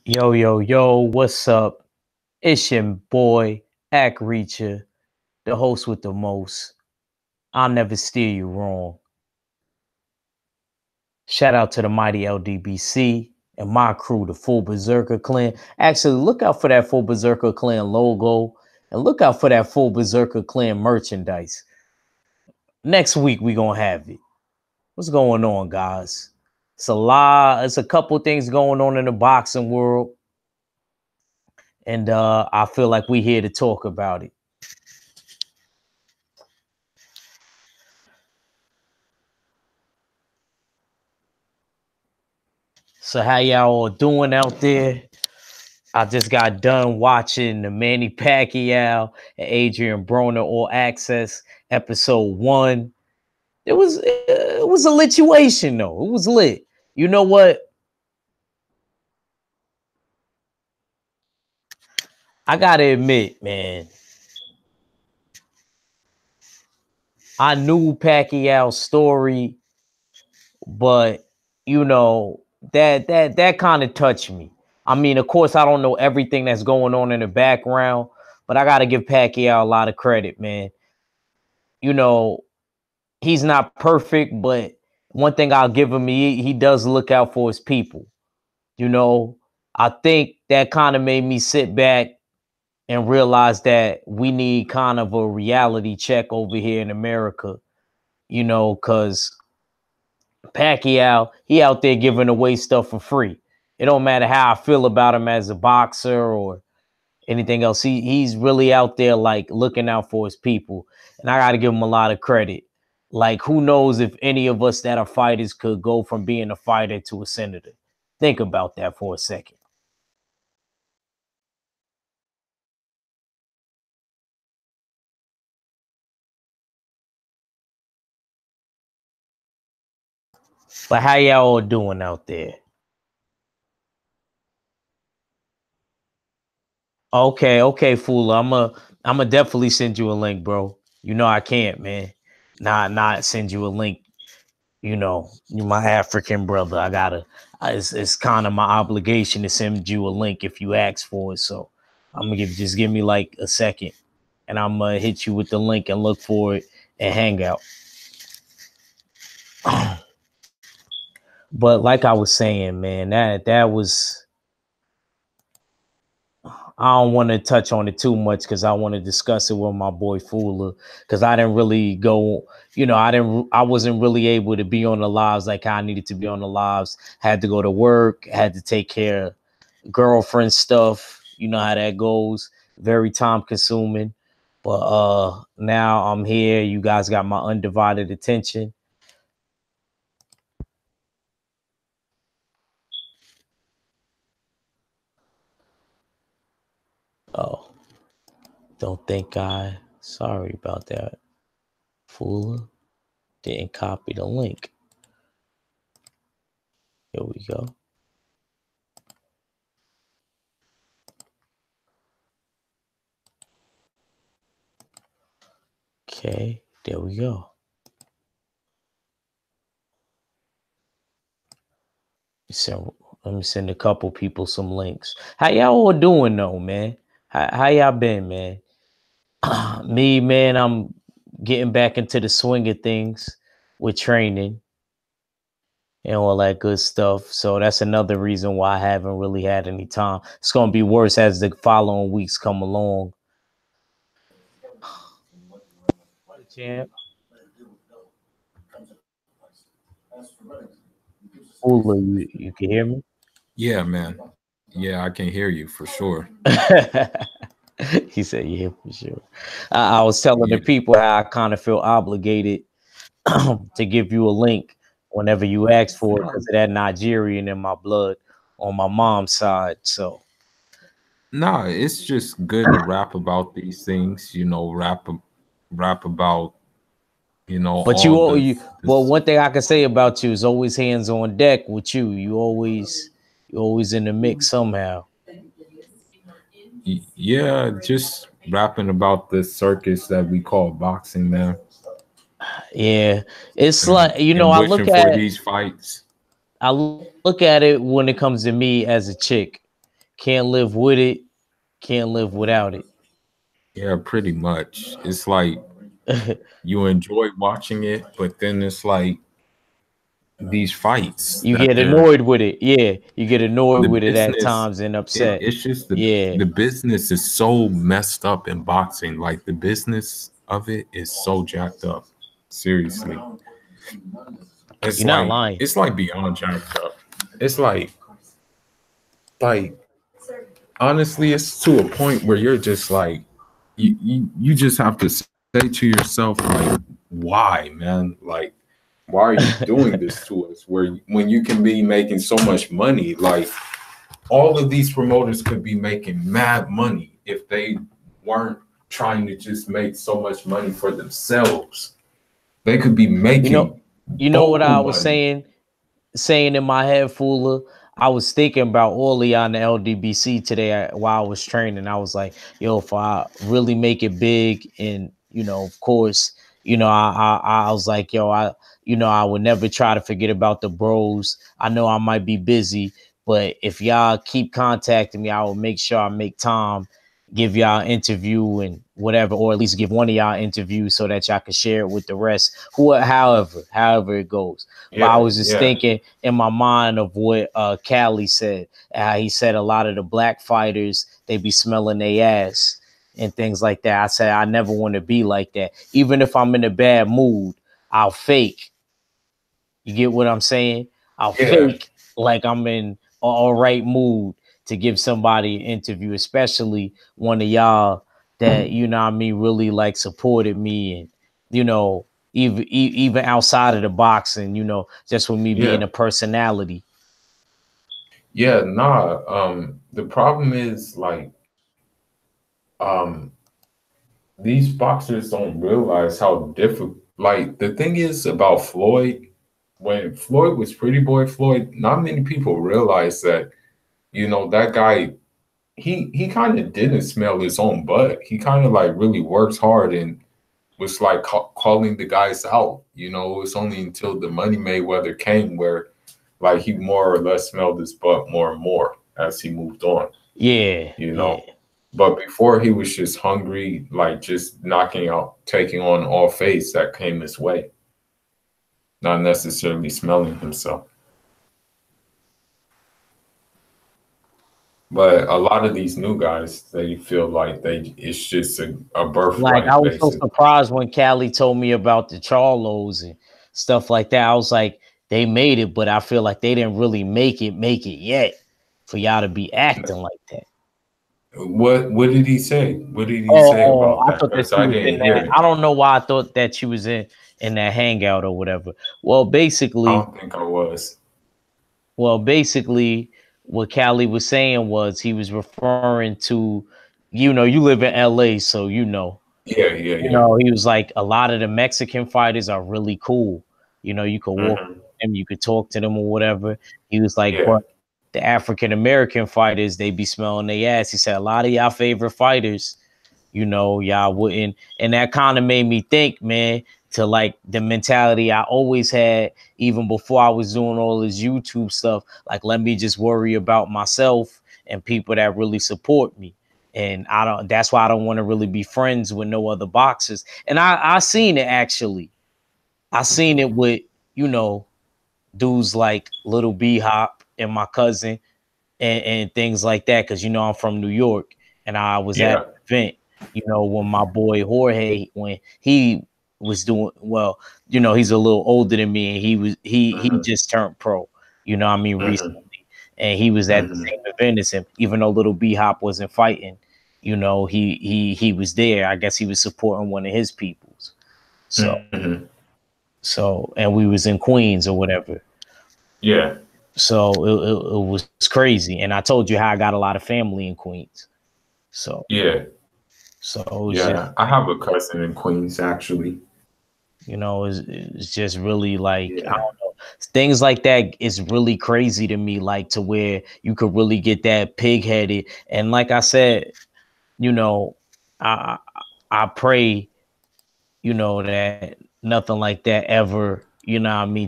Yo, yo, yo, what's up? It's your boy, Ack Reacher, the host with the most. I'll never steer you wrong. Shout out to the mighty LDBC and my crew, the Full Berserker Clan. Actually, look out for that Full Berserker Clan logo and look out for that Full Berserker Clan merchandise. Next week, we going to have it. What's going on, guys? It's a couple things going on in the boxing world. And I feel like we're here to talk about it. So how y'all all doing out there? I just got done watching the Manny Pacquiao and Adrian Broner All Access episode 1. It was a lituation though. It was lit. You know what? I gotta admit, man. I knew Pacquiao's story, but you know that kind of touched me. I mean, of course, I don't know everything that's going on in the background, but I gotta give Pacquiao a lot of credit, man. You know, he's not perfect, but one thing I'll give him, he does look out for his people. You know, I think that kind of made me sit back and realize that we need kind of a reality check over here in America, you know, because Pacquiao, he out there giving away stuff for free. It don't matter how I feel about him as a boxer or anything else. He's really out there like looking out for his people. And I gotta give him a lot of credit. Like, who knows if any of us that are fighters could go from being a fighter to a senator. Think about that for a second. But how y'all all doing out there? Okay, Fula. I'm definitely send you a link, bro. You know I can't, man. Not send you a link. You know, you my African brother. I gotta. It's kind of my obligation to send you a link if you ask for it. So I'm gonna just give me like a second, and I'm gonna hit you with the link and look for it and hang out. But like I was saying, man, that was. I don't want to touch on it too much because I want to discuss it with my boy Fula because I didn't really go, you know, I wasn't really able to be on the lives like I needed to be on the lives. Had to go to work, had to take care of girlfriend stuff. You know how that goes. Very time consuming. But now I'm here. You guys got my undivided attention. Oh, don't think I sorry about that. Fula didn't copy the link. Here we go. Okay, there we go. So let me send a couple people some links. How y'all all doing though, man? How y'all been, man? Me, man, I'm getting back into the swing of things with training and all that good stuff. So that's another reason why I haven't really had any time. It's gonna be worse as the following weeks come along. Champ, Ula, you can hear me? Yeah, man. Yeah, I can hear you for sure. He said, "Yeah, for sure." I was telling the Yeah. people how I kind of feel obligated to give you a link whenever you ask for it because of that Nigerian in my blood on my mom's side. So, Nah, it's just good to rap about these things, rap about, but all but this. one thing I can say about you is always hands on deck with you. You always in the mix somehow. Yeah, just rapping about this circus that we call boxing, man. Yeah, it's And, like you know and wishing for these fights. I look at it when it comes to me as a chick. Can't live with it, can't live without it. Yeah, pretty much. It's like you enjoy watching it, but then it's like these fights You that get they're annoyed with it. Yeah, you get annoyed the with it at business. times and upset. It's just Yeah, the business is so messed up in boxing. Like the business of it is so jacked up. Seriously, you're not lying. it's like beyond jacked up. It's like honestly, it's to a point where you're just like you just have to say to yourself like, why, man? Like, why are you doing this to us? Where when you can be making so much money, like all of these promoters could be making mad money if they weren't trying to just make so much money for themselves. They could be You know, making you know what vocal I was money. saying in my head, Fuller. I was thinking about Orly on the LDBC today while I was training. I was like, yo, if I really make it big, and of course, I was like, yo, I would never try to forget about the bros. I know I might be busy, but if y'all keep contacting me, I will make sure I make time, give y'all an interview and whatever, or at least give one of y'all interviews so that y'all can share it with the rest. However it goes. But I Yeah, was just yeah, thinking in my mind of what Cali said. He said a lot of the black fighters, they be smelling their ass and things like that. I said I never want to be like that. Even if I'm in a bad mood, I'll fake. You get what I'm saying? I'll yeah, fake like I'm in an all right mood to give somebody an interview, especially one of y'all that what I mean really like supported me, and even outside of the boxing, just with me being yeah, a personality. yeah. Nah. The problem is like, um, these boxers don't realize how difficult. Like the thing is about Floyd, when Floyd was Pretty Boy Floyd, not many people realize that that guy he kind of didn't smell his own butt. He kind of like really works hard and was like calling the guys out. It was only until the Money Mayweather came where like he more or less smelled his butt more and more as he moved on. Yeah, You yeah. know, but before he was just hungry, like just knocking out, taking on all face that came his way, not necessarily smelling himself. But a lot of these new guys, they feel like it's just a Like I birthright, was so basically. surprised when Callie told me about the Charlos and stuff like that. I was like, they made it, but I feel like they didn't really make it yet for y'all to be acting like that. What did he say? What did he say Oh, about I that? thought that Because she I was in didn't that. hear I it. don't know why I thought that she was in that hangout or whatever. Well, I basically, don't think I was. basically, what Callie was saying was he was referring to, you live in LA, so Yeah, yeah, yeah. he was like a lot of the Mexican fighters are really cool. You could walk Hmm. with them, you could talk to them or whatever. He was like, Yeah, but the African American fighters, they be smelling their ass. He said a lot of y'all favorite fighters, y'all wouldn't. And that kind of made me think, man, to like the mentality I always had, even before I was doing all this YouTube stuff. Like, let me just worry about myself and people that really support me. And that's why I don't want to really be friends with no other boxers. And I seen it actually. I seen it with, you know, dudes like Little B Hop and my cousin and things like that. Cause I'm from New York and I was at yeah. an event, when my boy Jorge, when he was doing well, he's a little older than me and he Hmm. just turned pro, recently. Hmm. And he was at the Hmm. same event as him, even though Little B Hop wasn't fighting, he was there. I guess he was supporting one of his peoples. So Hmm. and we was in Queens or whatever. Yeah, So it was crazy. And I told you how I got a lot of family in Queens. So yeah, it was just, yeah. I have a cousin in Queens, actually. it's just really like, I Yeah. don't know. Things like that is really crazy to me, like to where you could really get that pig headed. And like I said, you know, I I pray, that nothing like that ever,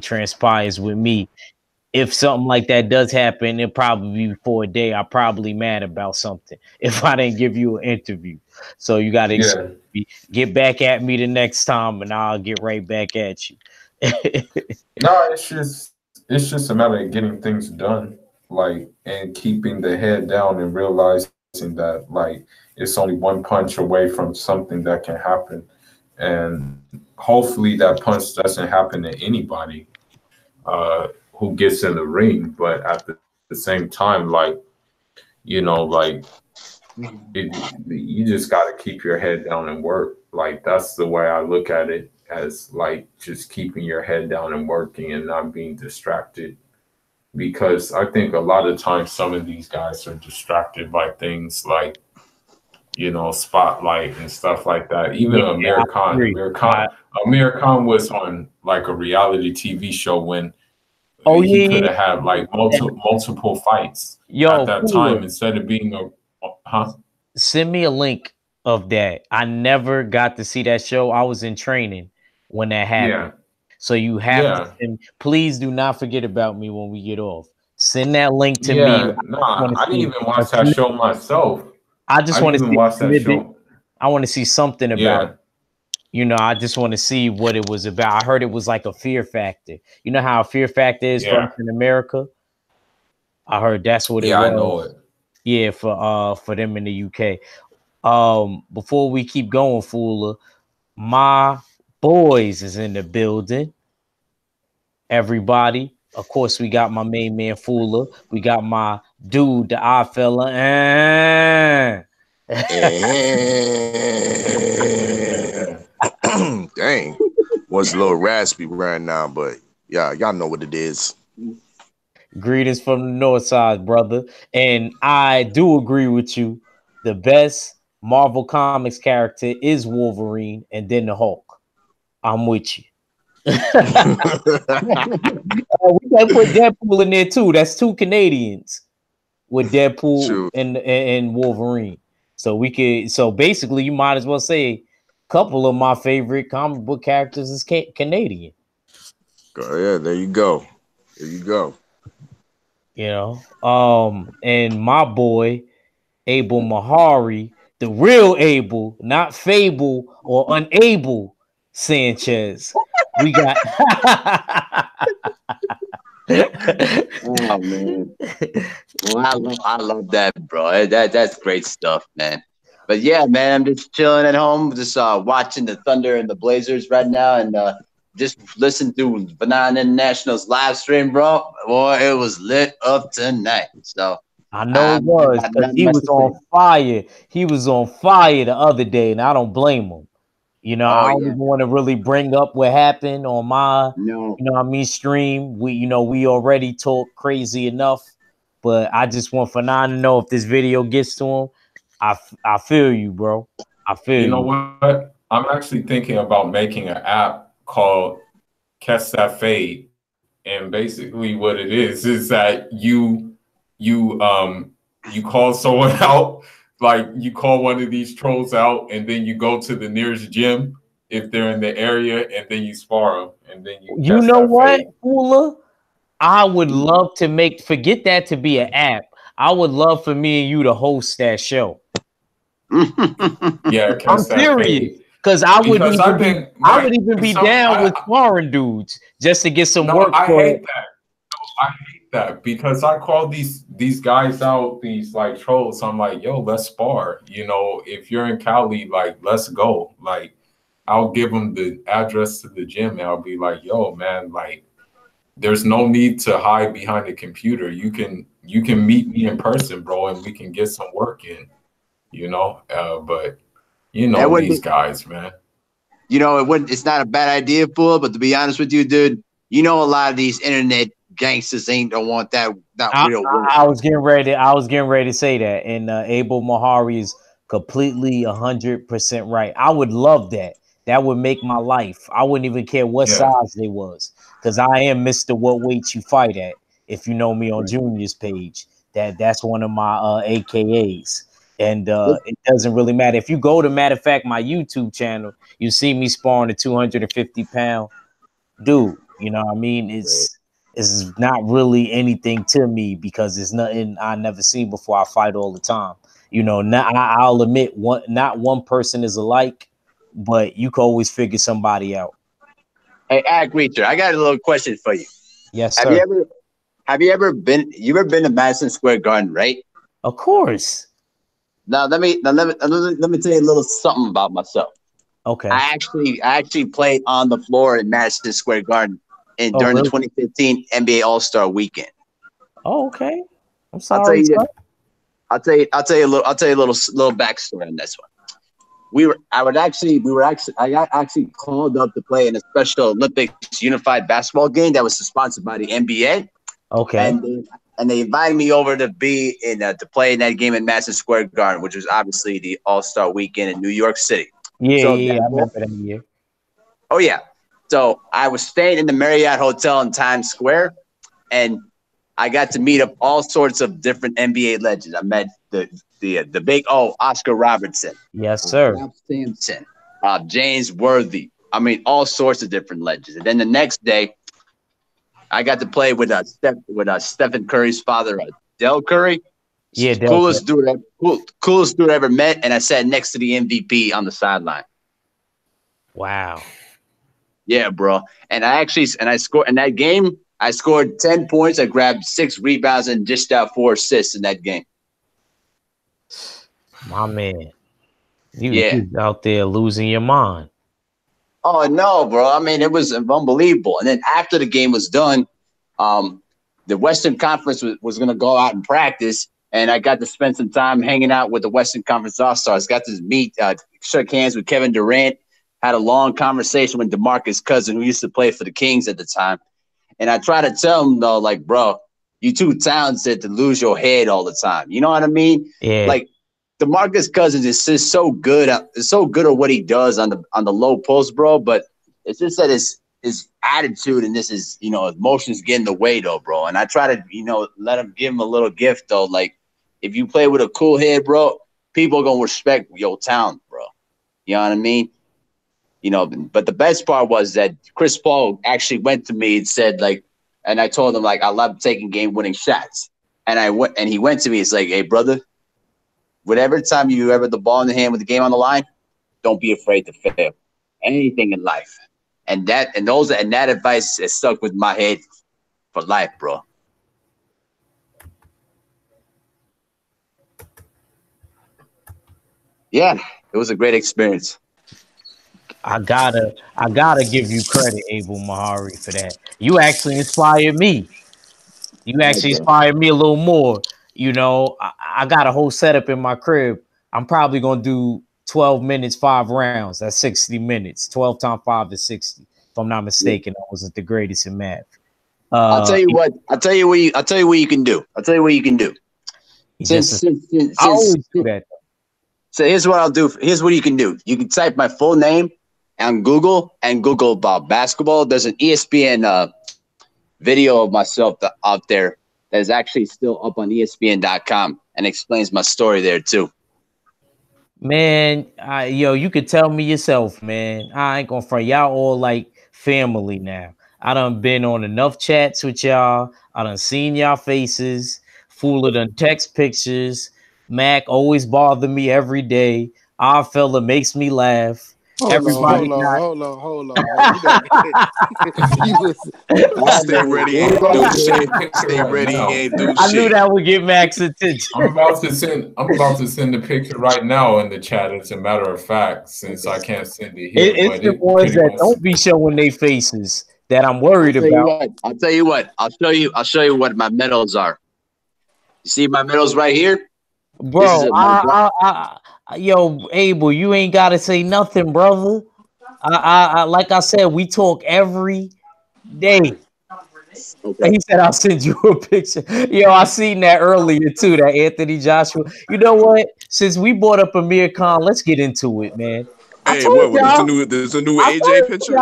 transpires with me. if something like that does happen, it'll probably be for a day. I'm probably mad about something if I didn't give you an interview. So you got to Yeah. get back at me the next time, and I'll get right back at you. No, it's just a matter of getting things done, like, and keeping the head down and realizing that, like, it's only one punch away from something that can happen, and hopefully that punch doesn't happen to anybody who gets in the ring. But at the same time, like, like you just got to keep your head down and work. Like, that's the way I look at it, as like just keeping your head down and working and not being distracted. Because I think a lot of times some of these guys are distracted by things like, spotlight and stuff like that. Even Yeah, I agree. Amir Khan was on like a reality TV show when Oh he yeah, could have had like yeah. multiple fights at Yo, that Cooler, time instead of being a, huh? send me a link of that. I never got to see that show. I was in training when that happened. Yeah, So you have to yeah, send, please do not forget about me when we get off. Send that link to me. yeah. Nah, I didn't even A watch that snip- show myself. I just I want didn't to even see watch a that snippet. show. I want to see something about it. Yeah, I just want to see what it was about. I heard it was like a fear factor. You know how a fear factor is for us yeah, in America? I heard that's what it yeah. I know was. it. Yeah, for them in the UK. Before we keep going, Fuller, my boys is in the building. Everybody. Of course, we got my main man Fuller. We got my dude, the eye fella. Dang. Was a little raspy right now, but yeah, y'all know what it is. Greetings from the north side, brother. And I do agree with you. The best Marvel Comics character is Wolverine and then the Hulk. I'm with you. We can put Deadpool in there too. That's two Canadians with Deadpool True. and Wolverine. So we could. So basically, you might as well say a couple of my favorite comic book characters is Canadian. Yeah, there you go. There you go. And my boy Abel Mahari, the real Abel, not Fable or Unable Sanchez. We got. Oh man, well, I love that, bro. That's great stuff, man. But yeah, man, I'm just chilling at home, just watching the Thunder and the Blazers right now, and just listen to Banana International's live stream, bro. Boy, it was lit up tonight. So I know I it was got because nothing he much was to on say. fire. He was on fire the other day, and I don't blame him. I Oh don't yeah, even want to really bring up what happened on my, no, stream. We already talk crazy enough, but I just want Fanon to know if this video gets to him. I feel you, bro. I feel You know you. what? I'm actually thinking about making an app called Catch That Fade, and basically what it is that you call someone out, like you call one of these trolls out, and then you go to the nearest gym if they're in the area, and then you spar them, and then you You catch know that what, fade. Fula? I would love to forget that to be an app. I would love for me and you to host that show. Yeah, I'm catch that serious. fade. Cause Because I think I would even be down with foreign dudes just to get some no, work I for. hate that. I hate that because I call these guys out, these like trolls. I'm like, yo, let's spar. If you're in Cali, like, let's go. Like, I'll give them the address to the gym, and I'll be like, yo, man, like, there's no need to hide behind a computer. You can meet me in person, bro, and we can get some work in. But that wouldn't these be, guys, man. it wouldn't. It's not a bad idea, fool. But to be honest with you, dude, a lot of these internet gangsters don't want that not I, real work. I was getting ready. I was getting ready to say that, and Abel Mahari is completely 100% right. I would love that. That would make my life. I wouldn't even care what Yeah, size they was, because I am Mister What Weight You Fight At. If you know me on Right. Junior's page, that's one of my AKAs, and Look, it doesn't really matter. If you go to, matter of fact, my YouTube channel, you see me sparring a 250-pound dude. You know what I mean? right. is not really anything to me because it's nothing I never seen before. I fight all the time. You know, I'll admit not one person is alike, but you can always figure somebody out. Hey, Ag Reacher, I got a little question for you. Yes, Have sir. you ever been to Madison Square Garden, right? Of course. Now let me tell you a little something about myself. Okay. I actually played on the floor in Madison Square Garden during the Really? 2015 NBA All-Star Weekend. Oh, okay. I'm I'll tell sorry, you sir. this. I'll tell you a little backstory on this one. I got actually called up to play in a Special Olympics unified basketball game that was sponsored by the NBA. Okay. And they invited me over to be in to play in that game in Madison Square Garden, which was obviously the All-Star Weekend in New York City. Yeah, So I remember that year. Oh yeah. So I was staying in the Marriott Hotel in Times Square, and I got to meet up all sorts of different NBA legends. I met the big Oscar Robertson, Yes, sir. Ralph Sampson, James Worthy. I mean, all sorts of different legends. And then the next day, I got to play with Stephen Curry's father, Del Curry. Yeah, Coolest dude I ever met, and I sat next to the MVP on the sideline. Wow. Yeah, bro. And I scored in that game. I scored 10 points. I grabbed 6 rebounds and dished out 4 assists in that game. My man. Yeah. You out there losing your mind. Oh no, bro. I mean, it was unbelievable. And then after the game was done, the Western Conference was going to go out and practice, and I got to spend some time hanging out with the Western Conference All-Stars. Got to meet, shook hands with Kevin Durant, had a long conversation with DeMarcus Cousins, who used to play for the Kings at the time. And I try to tell him, though, like, bro, you too talented to lose your head all the time. You know what I mean? Yeah. Like, DeMarcus Cousins is just so good at what he does on the low post, bro. But it's just that his attitude and his emotions get in the way, though, bro. And I try to give him a little gift, though. Like, if you play with a cool head, bro, people are gonna respect your talent, bro. You know what I mean? But the best part was that Chris Paul actually went to me and said, like, and I told him, like, I love taking game-winning shots. And he went to me. It's like, hey, brother, whatever time you ever the ball in the hand with the game on the line, don't be afraid to fail. Anything in life. And that advice has stuck with my head for life, bro. Yeah, it was a great experience. I gotta give you credit, Abel Mahari, for that. You actually inspired me. You actually inspired me a little more. I got a whole setup in my crib. I'm probably gonna do 12 minutes, 5 rounds. That's 60 minutes. 12 times 5 is 60. If I'm not mistaken, I wasn't the greatest in math. I'll tell you what. I'll tell you what you can do. I always do that. So here's what I'll do. Here's what you can do. You can type my full name on Google and Google about basketball. There's an ESPN video of myself out there that is actually still up on ESPN.com and explains my story there too. Man, you could tell me yourself, man. I ain't gonna front. Y'all all like family now. I done been on enough chats with y'all. I done seen y'all faces. Fuller done text pictures. Mac always bother me every day. Our fella makes me laugh. Hold on. Stay ready, ain't do shit. Stay ready, ain't do shit. I knew that would get Mac's attention. I'm about to send the picture right now in the chat. As a matter of fact, since I can't send it here, it's the ones that don't be showing their faces that I'm worried about. I'll tell you what. I'll show you what my medals are. You see my medals right here, bro. Yo, Abel, you ain't gotta say nothing, brother. I like I said, we talk every day. Okay. He said, I'll send you a picture. Yo, I seen that earlier too, that Anthony Joshua. You know what? Since we brought up Amir Khan, let's get into it, man. Hey, there's a new AJ picture?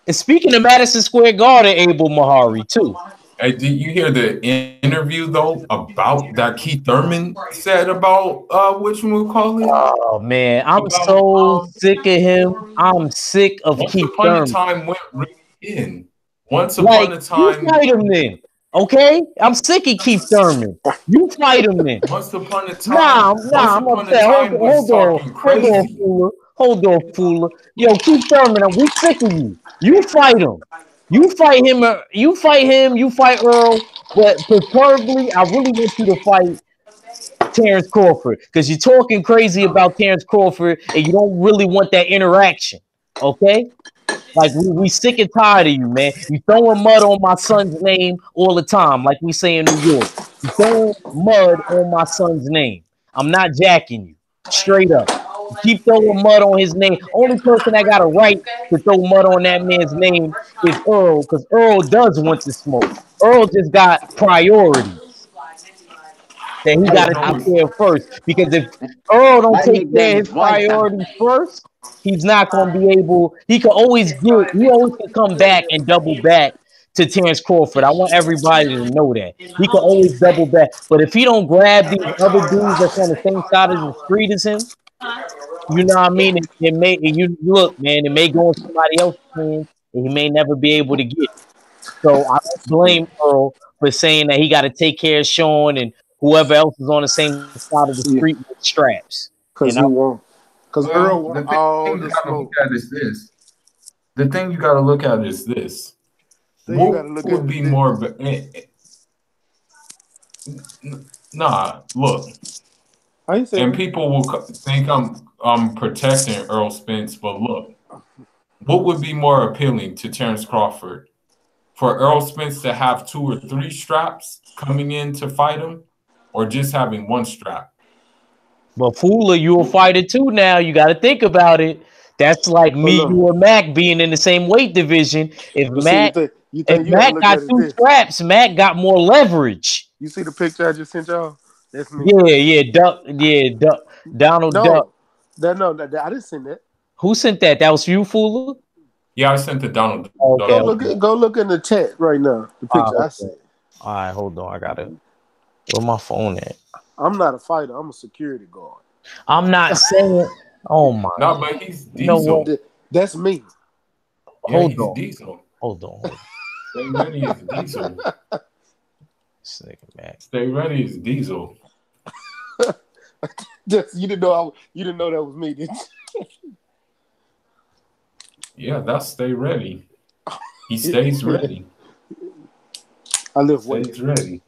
And speaking of Madison Square Garden, Abel Mahari, too. Hey, did you hear the interview though about that Keith Thurman said about which one we call it? Oh man, I'm so sick of him. I'm sick of Keith Thurman. Time went right in. Once Like, upon a you time, fight him then. Okay? I'm sick of Keith Thurman. You fight him then. once upon a Nah, time, once nah, I'm upon a upset. time was talking Hold on, crazy. Fooler. Hold on, Fooler. Yo, Keith Thurman, we sick of you. You fight him. You fight him. You fight him. You fight Earl. But preferably, I really want you to fight Terrence Crawford because you're talking crazy about Terrence Crawford and you don't really want that interaction. Okay? Like we sick and tired of you, man. You throwing mud on my son's name all the time, like we say in New York. You throwing mud on my son's name. I'm not jacking you. Straight up. You keep throwing mud on his name. Only person that got a right to throw mud on that man's name is Earl, because Earl does want to smoke. Earl just got priority that he Hey, got to No, take it's, care of first. Because if Earl don't my take care nickname of is his White Time. priorities first, he's not going to be able. He always can come back and double back to Terrence Crawford. I want everybody to know that he can always double back. But if he don't grab these other dudes that's on the same side of the street as him, you know what I mean? It may you look, man. It may go in somebody else's hands, and he may never be able to get it. So I don't blame Earl for saying that he got to take care of Sean and whoever else is on the same side of the Yeah, street with straps. because And he won't. Because Earl well, want the thing all you the gotta look smoke. at is this. The thing you gotta look at is this. Then you got What to look would at be the. more? Nah, look, I ain't saying and that. people will think I'm protecting Earl Spence, but look, what would be more appealing to Terrence Crawford? For Earl Spence to have 2 or 3 straps coming in to fight him, or just having 1 strap? but Fooler, you a fighter too now. You got to think about it. That's like Hold me, on. you, and Mac being in the same weight division. But see, you If think you got to Mac look got at it two this. straps, Mac got more leverage. You see the picture I just sent y'all? That's me. Donald Duck. No, I didn't send that. Who sent that? That was you, Fooler. Yeah, I sent the Donald Okay, Duck okay. one. Go look in the chat right now. The picture I Hold on. sent. All right, hold on. I gotta. Where my phone at? I'm not a fighter. I'm a security guard. I'm not saying. Oh my. No, but he's You know what? Diesel. That's me. Yeah, Hold he's on. Diesel. Hold on. Stay ready is Diesel. This nigga, Mac. Stay ready is Diesel. Just you didn't know that was me, did you? Yeah, that's stay ready. He stays ready. I lift Stays weights. ready.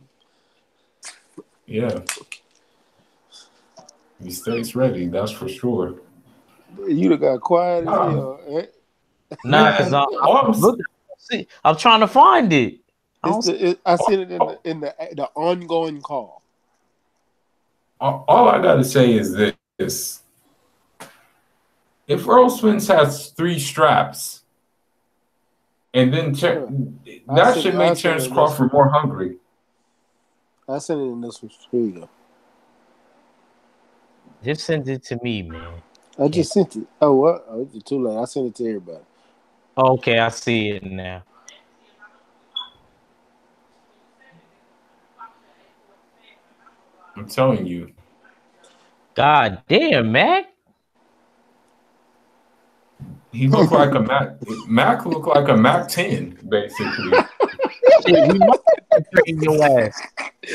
Yeah. He stays ready, that's for sure. You done got quiet as Um, hell. Eh? Nah, because man, all I'm, I'm trying to find it. I seen it in the ongoing call. all I gotta say is this. If Earl Spence has 3 straps, and then that should make Terrence Crawford more hungry. I sent it in this one. Here you go. Just send it to me, man. I just sent it. Oh, what? Oh, it's too late. I sent it to everybody. Okay, I see it now. I'm telling you. God damn, Mac. He looked like a Mac looked like a Mac 10, basically. Shit, we might have to train your ass.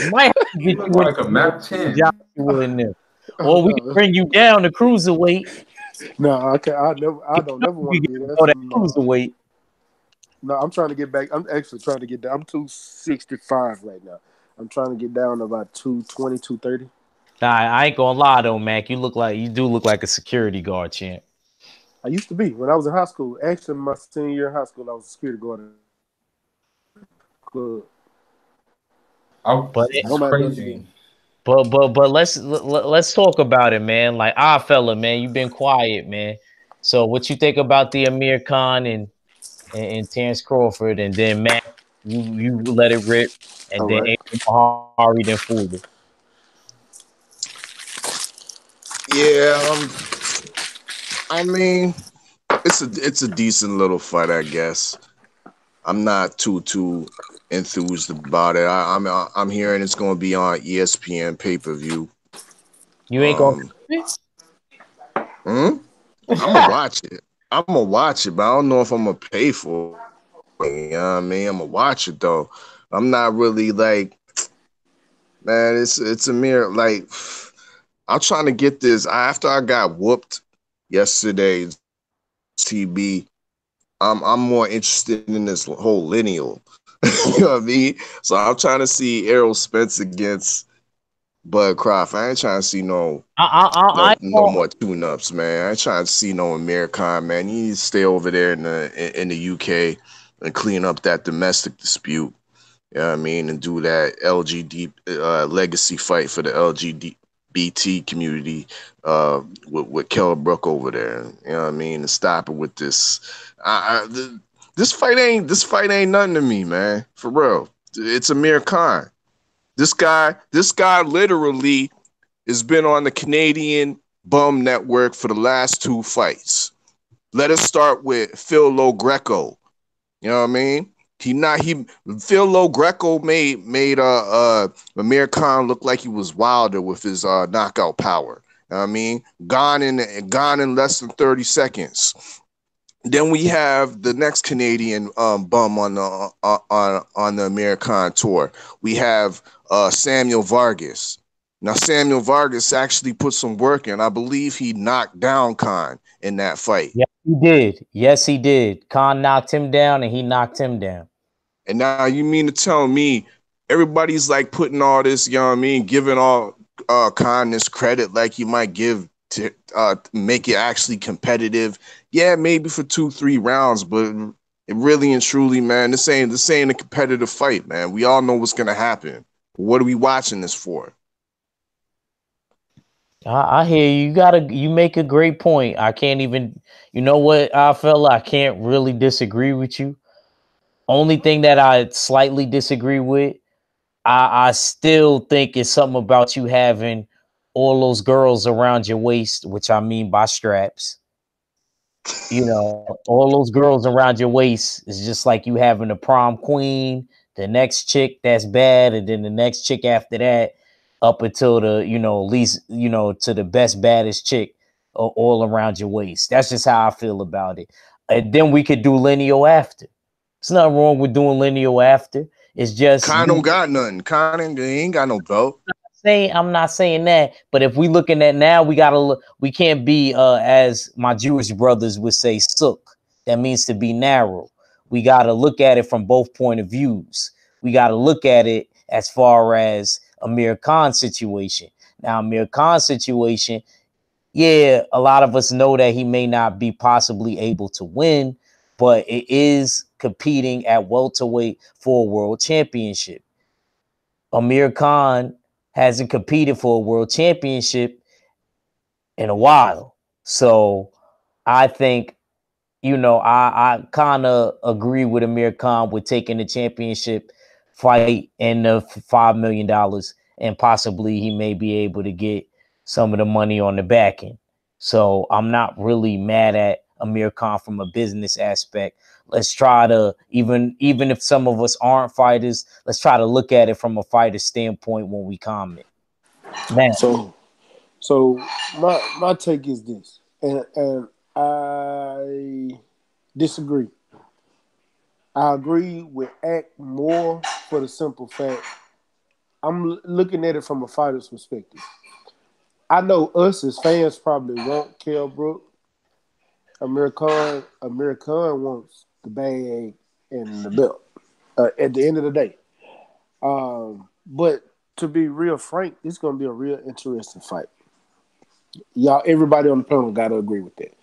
We might have to He get looked you like a Mac 10. Joshua in there. Or we can bring you down to cruiserweight. No, I can't. I don't never want to be there. Go that No. cruiserweight. No, I'm trying to get back. I'm actually trying to get down. I'm 265 right now. I'm trying to get down to about 220, 230. Nah, I ain't gonna lie though, Mac. You do look like a security guard, champ. I used to be when I was in high school. Actually, my senior year in high school, I was a security guard at the club. But It's crazy. let's talk about it, man. Like fella, man, you've been quiet, man. So what you think about the Amir Khan and Terrence Crawford, and then Mac, you let it rip, and All then right. Adrian Mahari, then Fuller. Yeah, I mean, it's a decent little fight, I guess. I'm not too enthused about it. I'm hearing it's going to be on ESPN pay-per-view. You ain't gonna. I'm gonna watch it. I'm gonna watch it, but I don't know if I'm gonna pay for it. You know what I mean? I'm gonna watch it though. I'm not really like, man. It's a mere like. I'm trying to get this after I got whooped yesterday's TB. I'm more interested in this whole lineal. You know what I mean? So I'm trying to see Errol Spence against Bud Crawford. I ain't trying to see I no more tune-ups, man. I ain't trying to see no Amir Khan, man. You need to stay over there in the UK and clean up that domestic dispute. You know what I mean? And do that legacy fight for the LGBT community with Kell Brook over there. You know what I mean? And stop it with this. This fight ain't nothing to me, man. For real. It's Amir Khan. This guy literally has been on the Canadian Bum Network for the last two fights. Let us start with Phil Lo-Greco. You know what I mean? Phil Lo-Greco made Amir Khan look like he was Wilder with his knockout power. You know what I mean? Gone in less than 30 seconds. Then we have the next Canadian bum on the Amir Khan tour. We have Samuel Vargas. Now Samuel Vargas actually put some work in. I believe he knocked down Khan in that fight. Yes, he did. Yes, he did. Khan knocked him down, and he knocked him down. And now you mean to tell me everybody's like putting all this, you know what I mean, giving all Khan this credit like you might give to make it actually competitive. Yeah, maybe for 2-3 rounds, but it really and truly, man, this ain't a competitive fight, man. We all know what's gonna happen. What are we watching this for? I hear you. You make a great point. I can't even. You know what, fella? I can't really disagree with you. Only thing that I slightly disagree with, I still think it's something about you having all those girls around your waist, which I mean by straps. You know, all those girls around your waist is just like you having a prom queen, the next chick that's bad, and then the next chick after that, up until the, least, to the best, baddest chick all around your waist. That's just how I feel about it. And then we could do lineal after. There's nothing wrong with doing lineal after. It's just Khan don't got nothing. They ain't got no belt. I'm not saying that, but if we looking at now, we gotta look. We can't be, as my Jewish brothers would say, sook. That means to be narrow. We gotta look at it from both point of views. We gotta look at it as far as Amir Khan's situation. Now, Amir Khan's situation, yeah, a lot of us know that he may not be possibly able to win, but it is competing at welterweight for a world championship. Amir Khan hasn't competed for a world championship in a while. So I think, I kind of agree with Amir Khan with taking the championship fight and the $5 million, and possibly he may be able to get some of the money on the back end. So I'm not really mad at Amir Khan from a business aspect. Let's try to, even if some of us aren't fighters, let's try to look at it from a fighter standpoint when we comment. Man. So my take is this, and I disagree. I agree with Act more for the simple fact I'm looking at it from a fighter's perspective. I know us as fans probably want Kell Brook. Amir Khan wants the bag and the belt at the end of the day. But to be real frank, it's going to be a real interesting fight. Y'all, everybody on the panel got to agree with that.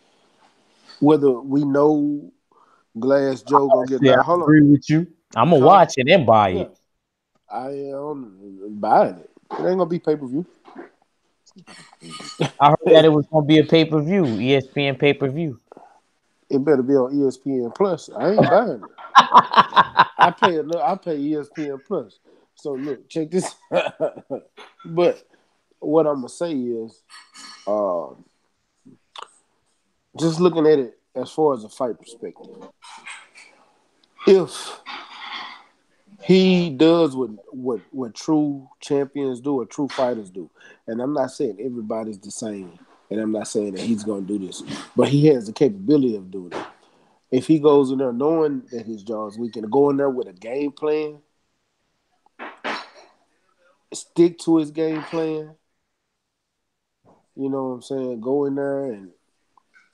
Whether we know Glass Joe gonna get that. I agree with you. I'm gonna watch it and buy it. I am buying it. It ain't gonna be pay-per-view. I heard that it was gonna be a pay-per-view, ESPN pay-per-view. It better be on ESPN Plus. I ain't buying it. I pay ESPN Plus. So look, check this. But what I'm gonna say is, just looking at it as far as a fight perspective, if he does what true champions do, or true fighters do, and I'm not saying everybody's the same, and I'm not saying that he's going to do this, but he has the capability of doing it. If he goes in there knowing that his jaw is weak and go in there with a game plan, stick to his game plan. You know what I'm saying? Go in there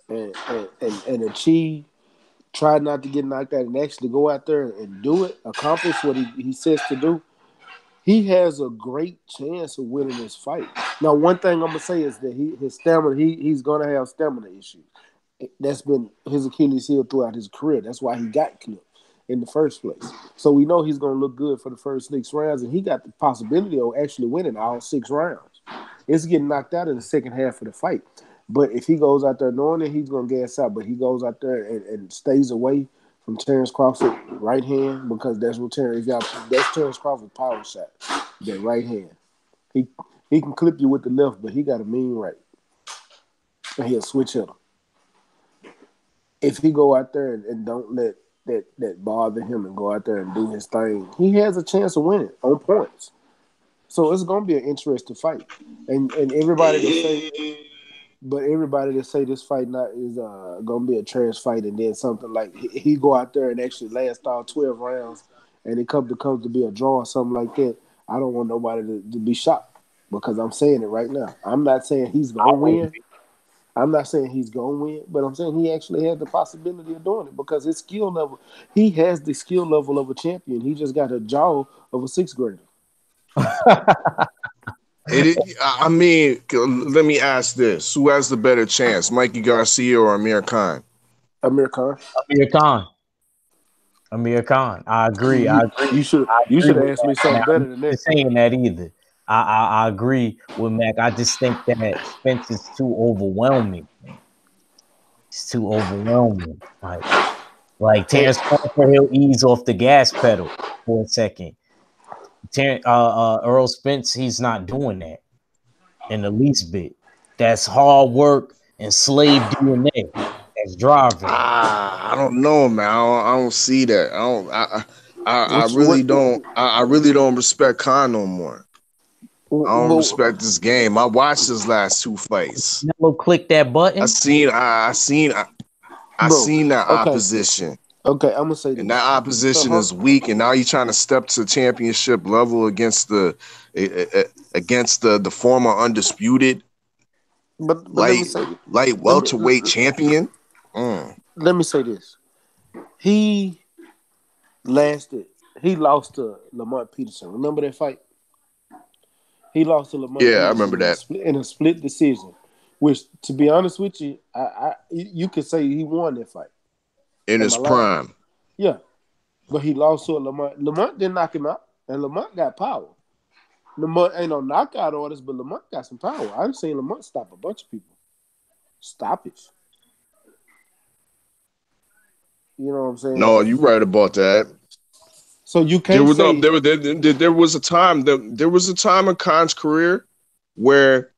and achieve. Try not to get knocked out and actually go out there and do it, accomplish what he says to do. He has a great chance of winning this fight. Now, one thing I'm gonna say is that his stamina, he's gonna have stamina issues. That's been his Achilles heel throughout his career. That's why he got clipped in the first place. So we know he's gonna look good for the first 6 rounds, and he got the possibility of actually winning all 6 rounds. It's getting knocked out in the second half of the fight. But if he goes out there knowing that he's gonna gas out, but he goes out there and stays away from Terrence Crawford right hand, because that's what that's Terrence Crawford's power shot. That right hand. He can clip you with the left, but he got a mean right. And he'll switch hitter. If he go out there and don't let that bother him and go out there and do his thing, he has a chance of winning on points. So it's gonna be an interesting fight. And everybody that say this fight is gonna be a trash fight, and then something like he go out there and actually last all 12 rounds, and it comes to be a draw or something like that. I don't want nobody to be shocked, because I'm saying it right now. I'm not saying he's gonna win. I'm not saying he's gonna win, but I'm saying he actually has the possibility of doing it, because his skill level, he has the skill level of a champion. He just got a jaw of a sixth grader. I mean, let me ask this: who has the better chance, Mikey Garcia or Amir Khan? Amir Khan. Amir Khan. I agree. You should have asked me something better than that. I'm not saying that either. I agree with Mac. I just think that Spence is too overwhelming. It's too overwhelming. Like Terrence Crawford, he'll ease off the gas pedal for a second. Earl Spence, he's not doing that in the least bit. That's hard work and slave DNA. That's driving. I don't know, man. I don't see that. I really don't. I really don't respect Khan no more. I don't respect this game. I watched his last 2 fights. Never click that button. I seen that opposition. Okay, I'm gonna say this. And that opposition is weak, and now you're trying to step to championship level against the former undisputed light welterweight champion. Let me say this. He lost to Lamont Peterson. Remember that fight? He lost to Lamont Peterson. I remember that. In a split decision. Which, to be honest with you, you could say he won that fight. In his prime. Yeah. But he lost to Lamont. Lamont didn't knock him out. And Lamont got power. Lamont ain't no knockout orders, but Lamont got some power. I've seen Lamont stop a bunch of people. Stoppage. You know what I'm saying? No, you're right about that. So you can't say there was a time in Khan's career where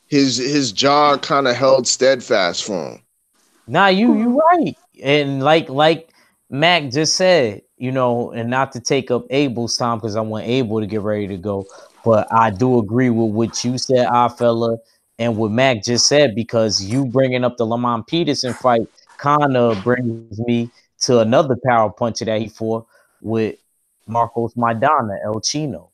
his jaw kind of held steadfast for him. Nah, you right. And like Mac just said, and not to take up Abel's time, because I want Abel to get ready to go, but I do agree with what you said, fella, and what Mac just said, because you bringing up the Lamont Peterson fight kind of brings me to another power puncher that he fought with Marcos Maidana, El Chino.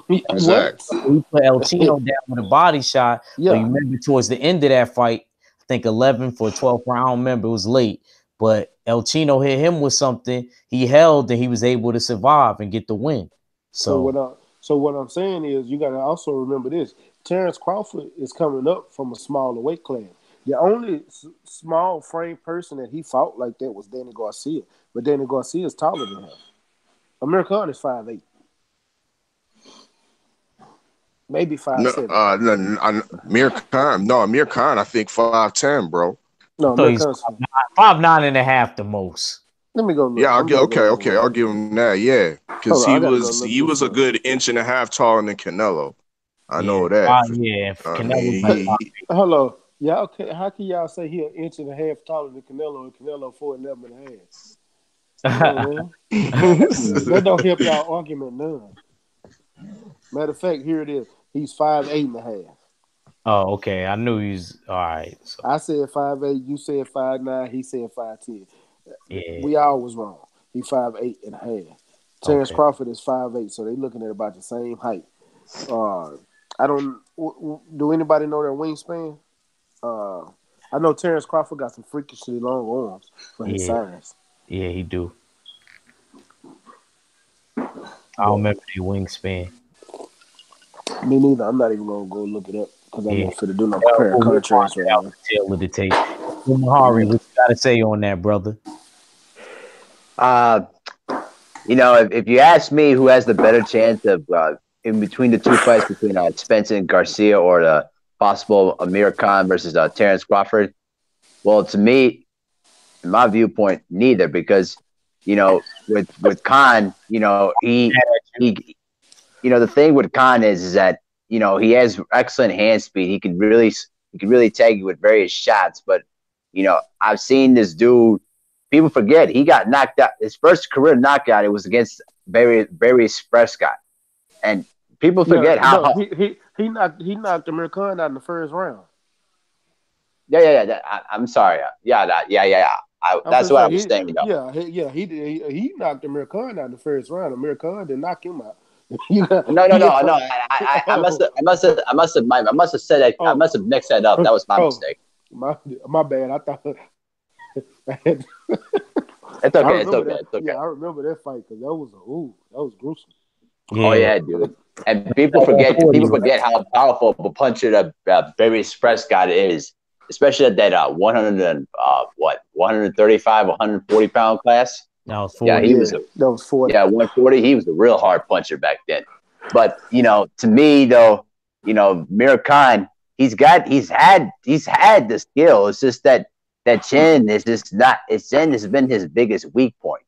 Exactly. He put El Chino down with a body shot. Yeah. But you remember towards the end of that fight, I think 11 for 12 round. I don't remember. It was late. But El Chino hit him with something. He held, and he was able to survive and get the win. So what I'm saying is, you got to also remember this. Terrence Crawford is coming up from a smaller weight class. The only small frame person that he fought like that was Danny Garcia. But Danny Garcia is taller than him. Amir Khan is 5'8". Maybe 5'7". Amir Khan, I think 5'10", bro. No, Amir Khan's 5'9.5" the most. Let me go look. Yeah, I'll give him that. Yeah, because he was a good 1.5 inches taller than Canelo. I know that. Canelo. Hello. Yeah, okay. How can y'all say he 1.5 inches taller than Canelo and Canelo 4'11.5"? That don't help y'all argument none. Matter of fact, here it is. He's 5'8.5". Oh, okay. I knew he's all right. So I said 5'8", you said 5'9", he said 5'10". yeah. We all was wrong. He 5'8" and a half. Terrence Okay. Crawford is 5'8", so they looking at about the same height. I don't. Do anybody know their wingspan? Uh, I know Terrence Crawford got some freakishly long arms for his Yeah. size. Yeah, he do. I don't But remember the wingspan. me neither. I'm not even gonna go look it up because I'm Yeah. not fit to do no Well, compare we'll find contrast it right out now. the tail of the tape. Mahari, what you gotta say on that, brother? Uh, if you ask me who has the better chance of in between the two fights between Spencer and Garcia or the possible Amir Khan versus Terrence Crawford, well, to me, in my viewpoint, neither, because with Khan, the thing with Khan is that he has excellent hand speed. He can really tag you with various shots, but I've seen this dude. People forget he got knocked out. His first career knockout, it was against Barry Prescott, and people Yeah, forget no, how. he knocked Amir Khan out in the first round. Yeah. I'm sorry. Yeah. I'm That's finna what I say was saying, though. he knocked Amir Khan out in the first round. Amir Khan didn't knock him out. You got, No, no, he no, no. got, I must oh, have, I must have, I must have said that. I oh, must have mixed that up. That was my oh, mistake. my bad. I thought I It's okay. It's remember okay. that. It's okay. Yeah, I remember that fight because that was gruesome. Oh Yeah. yeah, dude. And people At forget 140, people right? forget how powerful of a puncher that Barry Prescott is, especially at that 100 and 135, 140 pound class. That was Yeah, 40. he was Yeah, that was 40. 140. He was a real hard puncher back then. But to me though, Mir Khan, he's had the skill. It's just that chin is just not. His chin has been his biggest weak point.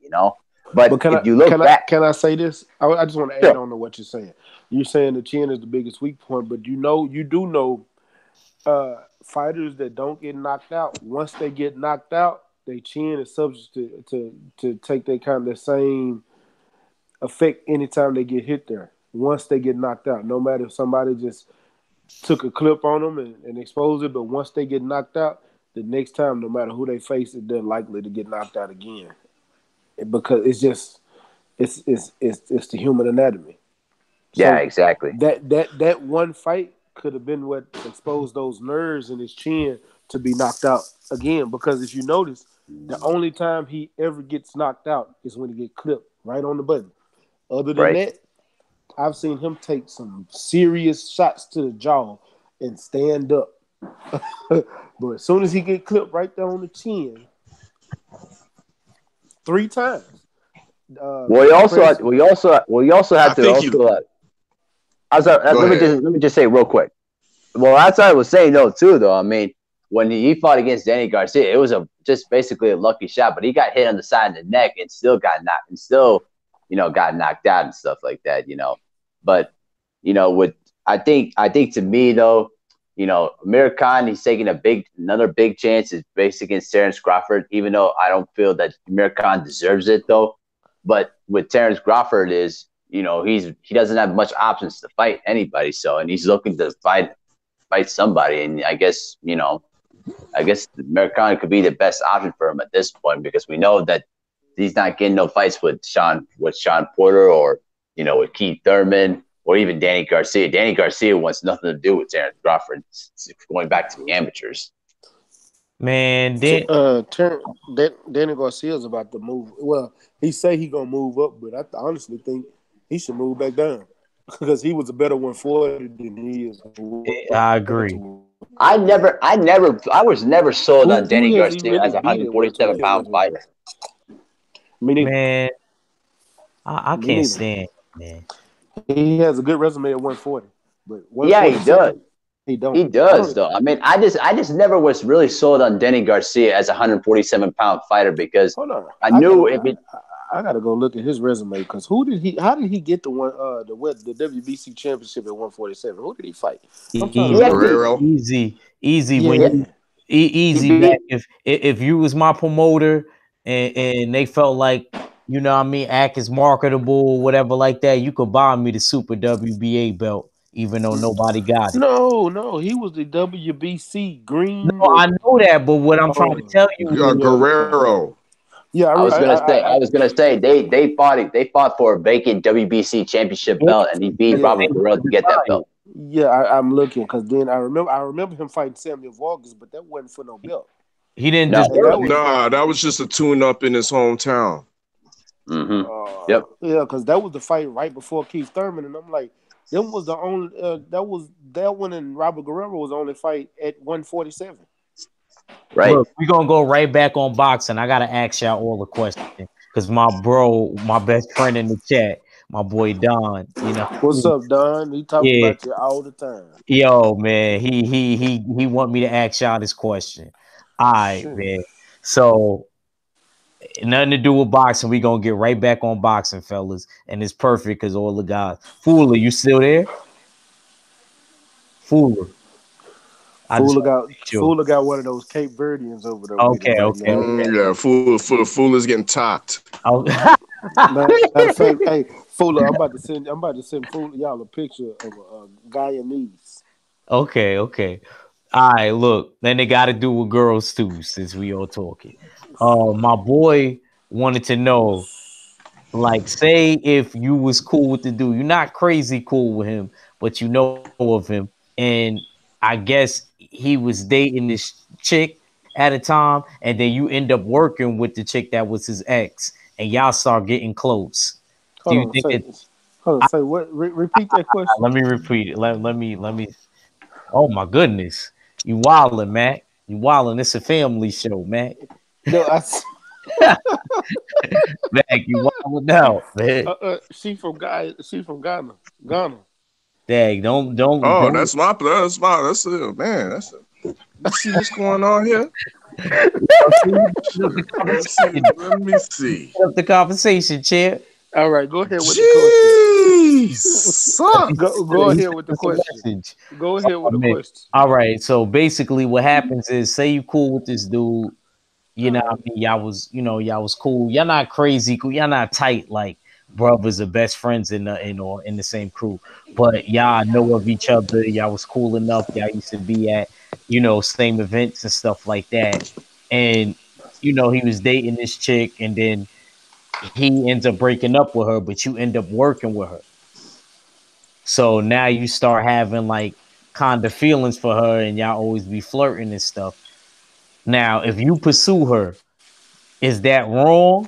But But can I if you look can I back, can I say this? I just want to add sure. on to what you're saying. You're saying the chin is the biggest weak point, but you do know fighters that don't get knocked out. Once they get knocked out, their chin is subject to take that kind of the same effect anytime they get hit there. Once they get knocked out, no matter if somebody just took a clip on them and exposed it, but once they get knocked out, the next time, no matter who they face, they're likely to get knocked out again because it's just it's the human anatomy. Yeah, So exactly. that one fight could have been what exposed those nerves in his chin to be knocked out again. Because if you notice, the only time he ever gets knocked out is when he get clipped right on the button. Other than Right. that, I've seen him take some serious shots to the jaw and stand up. But as soon as he get clipped right there on the chin, 3 times. Well, Press. we also I have to think you also. go ahead. Let me just say real quick. Well, that's what I was saying though too. Though I mean, when he fought against Danny Garcia, it was just basically a lucky shot, but he got hit on the side of the neck and still got knocked and still got knocked out and stuff like that. But with I think to me though, Amir Khan, he's taking another big chance is based against Terrence Crawford, even though I don't feel that Amir Khan deserves it though. But with Terrence Crawford he doesn't have much options to fight anybody, so and he's looking to fight somebody, and I guess Amir Khan could be the best option for him at this point because we know that he's not getting no fights with Sean Porter or with Keith Thurman or even Danny Garcia. Danny Garcia wants nothing to do with Terrence Crawford. It's going back to the amateurs. Man, then Danny Garcia's about to move. Well, he say he gonna move up, but I honestly think he should move back down because he was a better 140 than he is. I agree. I was never sold on Who Danny has he Garcia really as a beat at 147 welterweight? pound fighter. Me neither. Man, I Me can't neither. stand it, man. He has a good resume at 140, but Yeah, he does. 147 he don't. He I don't. does, though. I mean, I just never was really sold on Danny Garcia as a 147-pound fighter because Hold on. I knew if it. I gotta go look at his resume because how did he get the WBC championship at 147? Who did he fight? I'm trying to He Easy, remember. actually, Guerrero. easy. When Yeah. he easy beat. back. If you was my promoter and they felt like what I mean, act is marketable or whatever like that, you could buy me the Super WBA belt even though nobody got it. No, he was the WBC green. No, I know that, but what I'm trying to Oh, tell you is, yeah. Guerrero. Yeah, I was gonna say they fought for a vacant WBC championship belt, and he beat yeah, Robert Guerrero to get that belt. yeah. I'm looking because then I remember him fighting Samuel Vargas, but that wasn't for no belt. he didn't No. And deserve that it. was Nah, that was just a tune up in his hometown. Mm-hmm. Yep. yeah, because that was the fight right before Keith Thurman, and I'm like, them was the only that one and Robert Guerrero was the only fight at 147. Right. Look, we're gonna go right back on boxing. I gotta ask y'all all the questions because my bro, my best friend in the chat, my boy Don, What's up, Don? He talk yeah, about you all the time. yo, man, he want me to ask y'all this question. All right, Sure. man. So nothing to do with boxing. We gonna get right back on boxing, fellas, and it's perfect because all the guys. Fuller, you still there? Fuller, I just want to make sure. Fuller got one of those Cape Verdeans over there with him Okay, right okay, now. okay. Yeah, fool is getting topped. Oh, Matter of fact, hey Fuller, I'm about to send Fuller y'all a picture of a Guyanese. okay, okay. All right, look, then they got to do with girls too, since we all talking. My boy wanted to know, like, say if you was cool with the dude, you're not crazy cool with him, but you know of him, and I guess he was dating this chick at a time, and then you end up working with the chick that was his ex, and y'all start getting close. Do Hold you on, think say it? hold on, say what? Repeat that question. Let me repeat it. Let me. Oh my goodness, you wildin', Mac. You wildin'. It's a family show, Mac. No, Mac, you wildin' out, man. she from Guy. She from Ghana. Ghana. Dang, Oh, don't. that's it, man. You see what's going on here? The conversation. Let me see. Up the conversation, chair. All right, go ahead with the question. Jeez, Go He ahead sent with the us a question. message. Go ahead Oh, with the man. question. All right. So basically, what happens is, say you cool with this dude. You know All what right. I mean? Y'all was cool. Y'all not crazy cool. Y'all not tight like brothers or best friends in the same crew. But y'all know of each other. Y'all was cool enough. Y'all used to be at, same events and stuff like that. And he was dating this chick, and then he ends up breaking up with her, but you end up working with her. So now you start having like kind of feelings for her, and y'all always be flirting and stuff. Now, if you pursue her, is that wrong?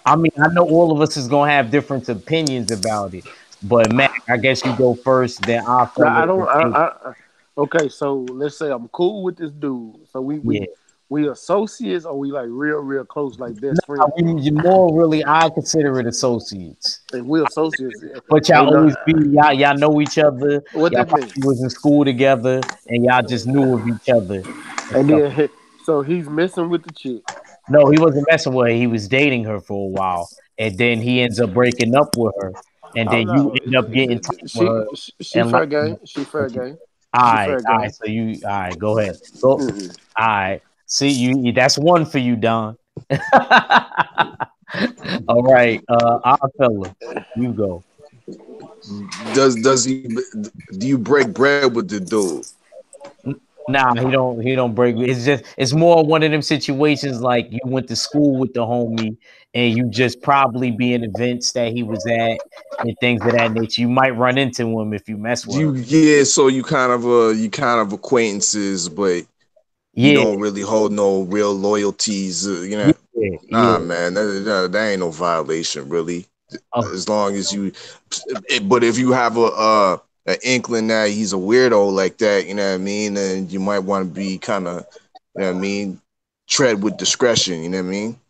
I mean, I know all of us is gonna have different opinions about it, but Mac, I guess you go first. Then I'll Now follow. I don't. Okay, so let's say I'm cool with this dude. So Yeah, we associates, or we like real close, like best nah, friends. we more really. I consider it associates, If we associates, but y'all ain't no always be y'all know each other. what Y'all that mean. probably was in school together, and y'all just knew of each other and And stuff. then so he's messing with the chick. No, he wasn't messing with her. He was dating her for a while, and then he ends up breaking up with her, and Oh then you no, end up getting tight with her she and like. fair game. She fair game. She All fair right. game. So all right, go ahead. Go. All Mm-mm. right. See that's one for you, Don. All right. Our fella, you go. does he? Do you break bread with the dude? Nah, he don't break. It's more one of them situations like you went to school with the homie and you just probably be in events that he was at and things of that nature. You might run into him if you mess with her. So you kind of acquaintances, but you Yeah, don't really hold no real loyalties. yeah, Nah, yeah. man, that ain't no violation, really. Oh, As long as but if you have an inkling that he's a weirdo like that, you know what I mean, then you might want to be kind of, you know what I mean, tread with discretion. You know what I mean?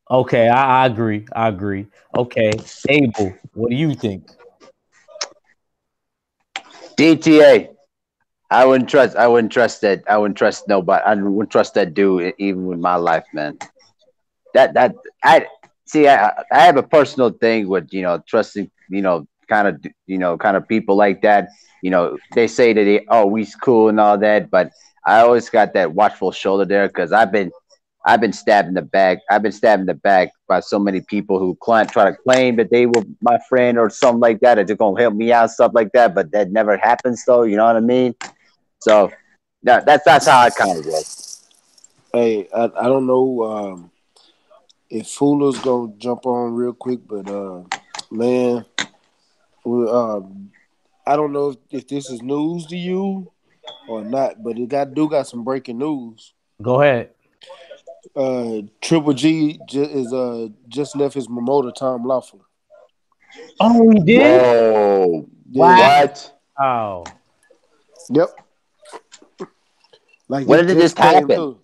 okay, I agree. I agree. Okay, Abel, what do you think? DTA. I wouldn't trust that. I wouldn't trust nobody. I wouldn't trust that dude even with my life, man. That I see. I have a personal thing with trusting kind of people like that. They say that we's cool and all that, but I always got that watchful shoulder there because I've been stabbed in the back. I've been stabbed in the back by so many people who try to claim that they were my friend or something like that, or they're gonna help me out, stuff like that. But that never happens, though. You know what I mean? So that's how I kind of roll. Hey, I don't know if Fuller's gonna jump on real quick, but man, we, I don't know if this is news to you or not, but got some breaking news. Go ahead. Triple G just left his promoter Tom Loeffler. Oh, he did? Whoa! Yeah. What? Wow. Yep. Like When it did just this came happen? through.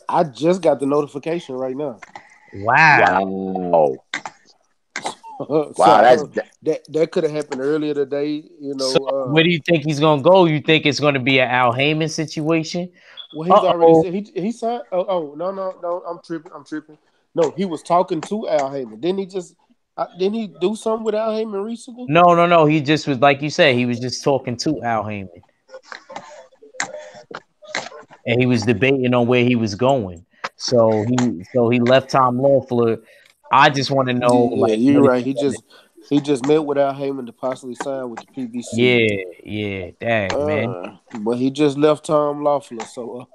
I just got the notification right now. Wow. Wow! So Wow! that could have happened earlier today. You So know. where do you think he's gonna go? You think it's gonna be an Al Heyman situation? Well, he's already Uh-oh. said he signed. Oh no! I'm tripping. No, he was talking to Al Heyman. Didn't he do something with Al Heyman recently? No. He just was like you said, he was just talking to Al Heyman. And he was debating on where he was going. So he left Tom Loeffler. I just want to know, Yeah, like, you're what is right. he gonna, He just met with Al Heyman to possibly sign with the PBC. yeah, dang, man. But he just left Tom Loeffler, so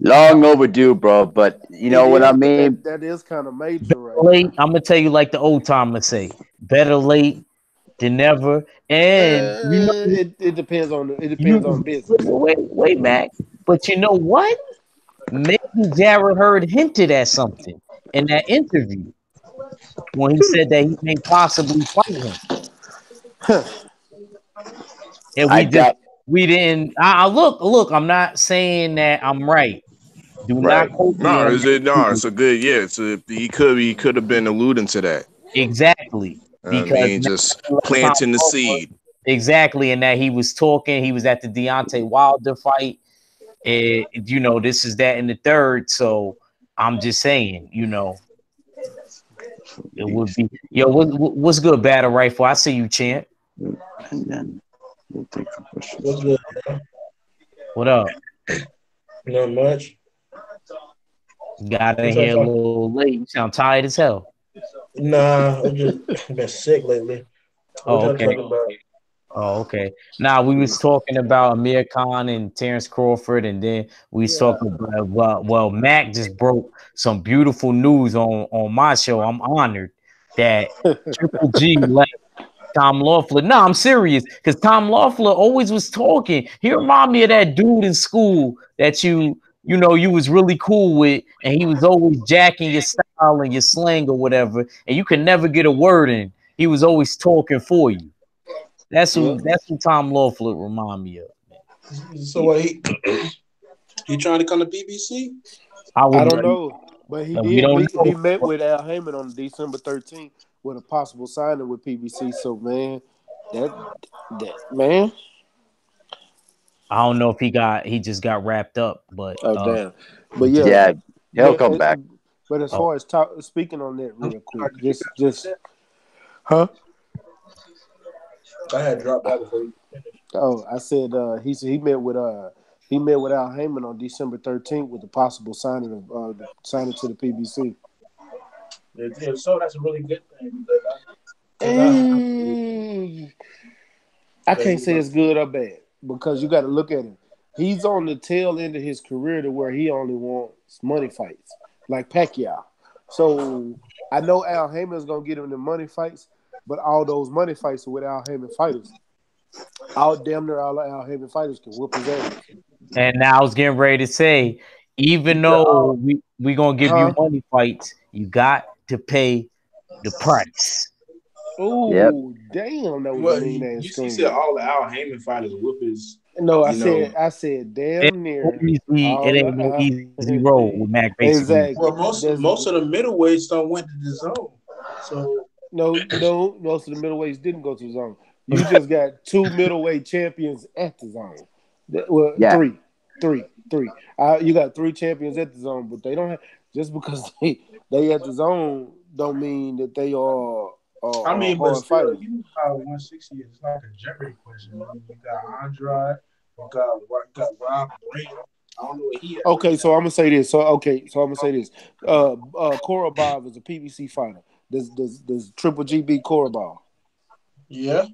Long overdue, bro. But you know it what I is. But mean? that is kind of major Better right late, now. I'm gonna tell you like the old timers say, better late than never. And It depends on you business. wait, Mac. But you know what? Maybe Jared Hurd hinted at something in that interview when he said that he may possibly fight him. And I doubt. we didn't. I look. I'm not saying that I'm right. Do not Right. quote me No, on is it no, that. it's a good he could have been alluding to that. Exactly, I because mean, now just he left Tom planting the Loeffler. seed. Exactly, and that he was talking. He was at the Deontay Wilder fight. This is that in the third. So I'm just saying, it would be. Yo, what's good, Battle Rifle? I see you, champ. And then we'll take some questions. What's good, bro? What up? Not much. Got in What y'all here a talking? little late. You sound tired as hell. Nah, I've just been sick lately. What Oh, y'all okay. talking about? Oh, okay. Now we was talking about Amir Khan and Terrence Crawford, and then we was Yeah. talking about well, Mac just broke some beautiful news on my show. I'm honored that Triple G left Tom Loeffler. No, I'm serious, because Tom Loeffler always was talking. He remind me of that dude in school that you was really cool with, and he was always jacking your style and your slang or whatever, and you could never get a word in. He was always talking for you. That's Yeah. who Tom Loeffler remind me of. So what he trying to come to BBC? I I would don't know, but he we did don't meet. He know. met with Al Heyman on December 13th with a possible signing with PBC. So man, that man. I don't know if he just got wrapped up, but Oh damn. But he just yeah, Yeah, he'll but come back. but as oh, far as speaking on that I'm real quick, sorry, could you just repeat huh? that? I had dropped out before you finished. Oh, I said he met with Al Heyman on December 13th with the possible signing to the PBC. Yeah, so that's a really good thing because I heard Mm, I that he can't was say gonna. it's good or bad because you got to look at him. He's on the tail end of his career to where he only wants money fights, like Pacquiao. So I know Al Heyman is gonna get him the money fights, but all those money fights are with Al Heyman fighters. All damn near all Al Heyman fighters can whoop his ass. and now I was getting ready to say, You even said, though oh, we gonna give you Huh? money fights, you got to pay the price. Yep. Oh, damn, that was a well, mean ass you said scream. all the Al Heyman fighters whoop his, No, you know. I said It damn ain't no near easy, it all ain't no the easy road with Mac basically. exactly. Well, most of the middleweights don't went to the zone, so No, most of the middleweights didn't go to the zone. You just got two middleweight champions at the zone. Well, Yeah. three. You got three champions at the zone, but they don't have just because they at the zone don't mean that they I are mean, but hard still, fighters. you know how 160 is like a Jeopardy question. I mean, you got Andrade, you got Rob Brant, I don't know what he. Okay, so I'm gonna say this. So I'm gonna say this. Korobov is a PBC fighter. Does Triple G beat Korobov? Yeah.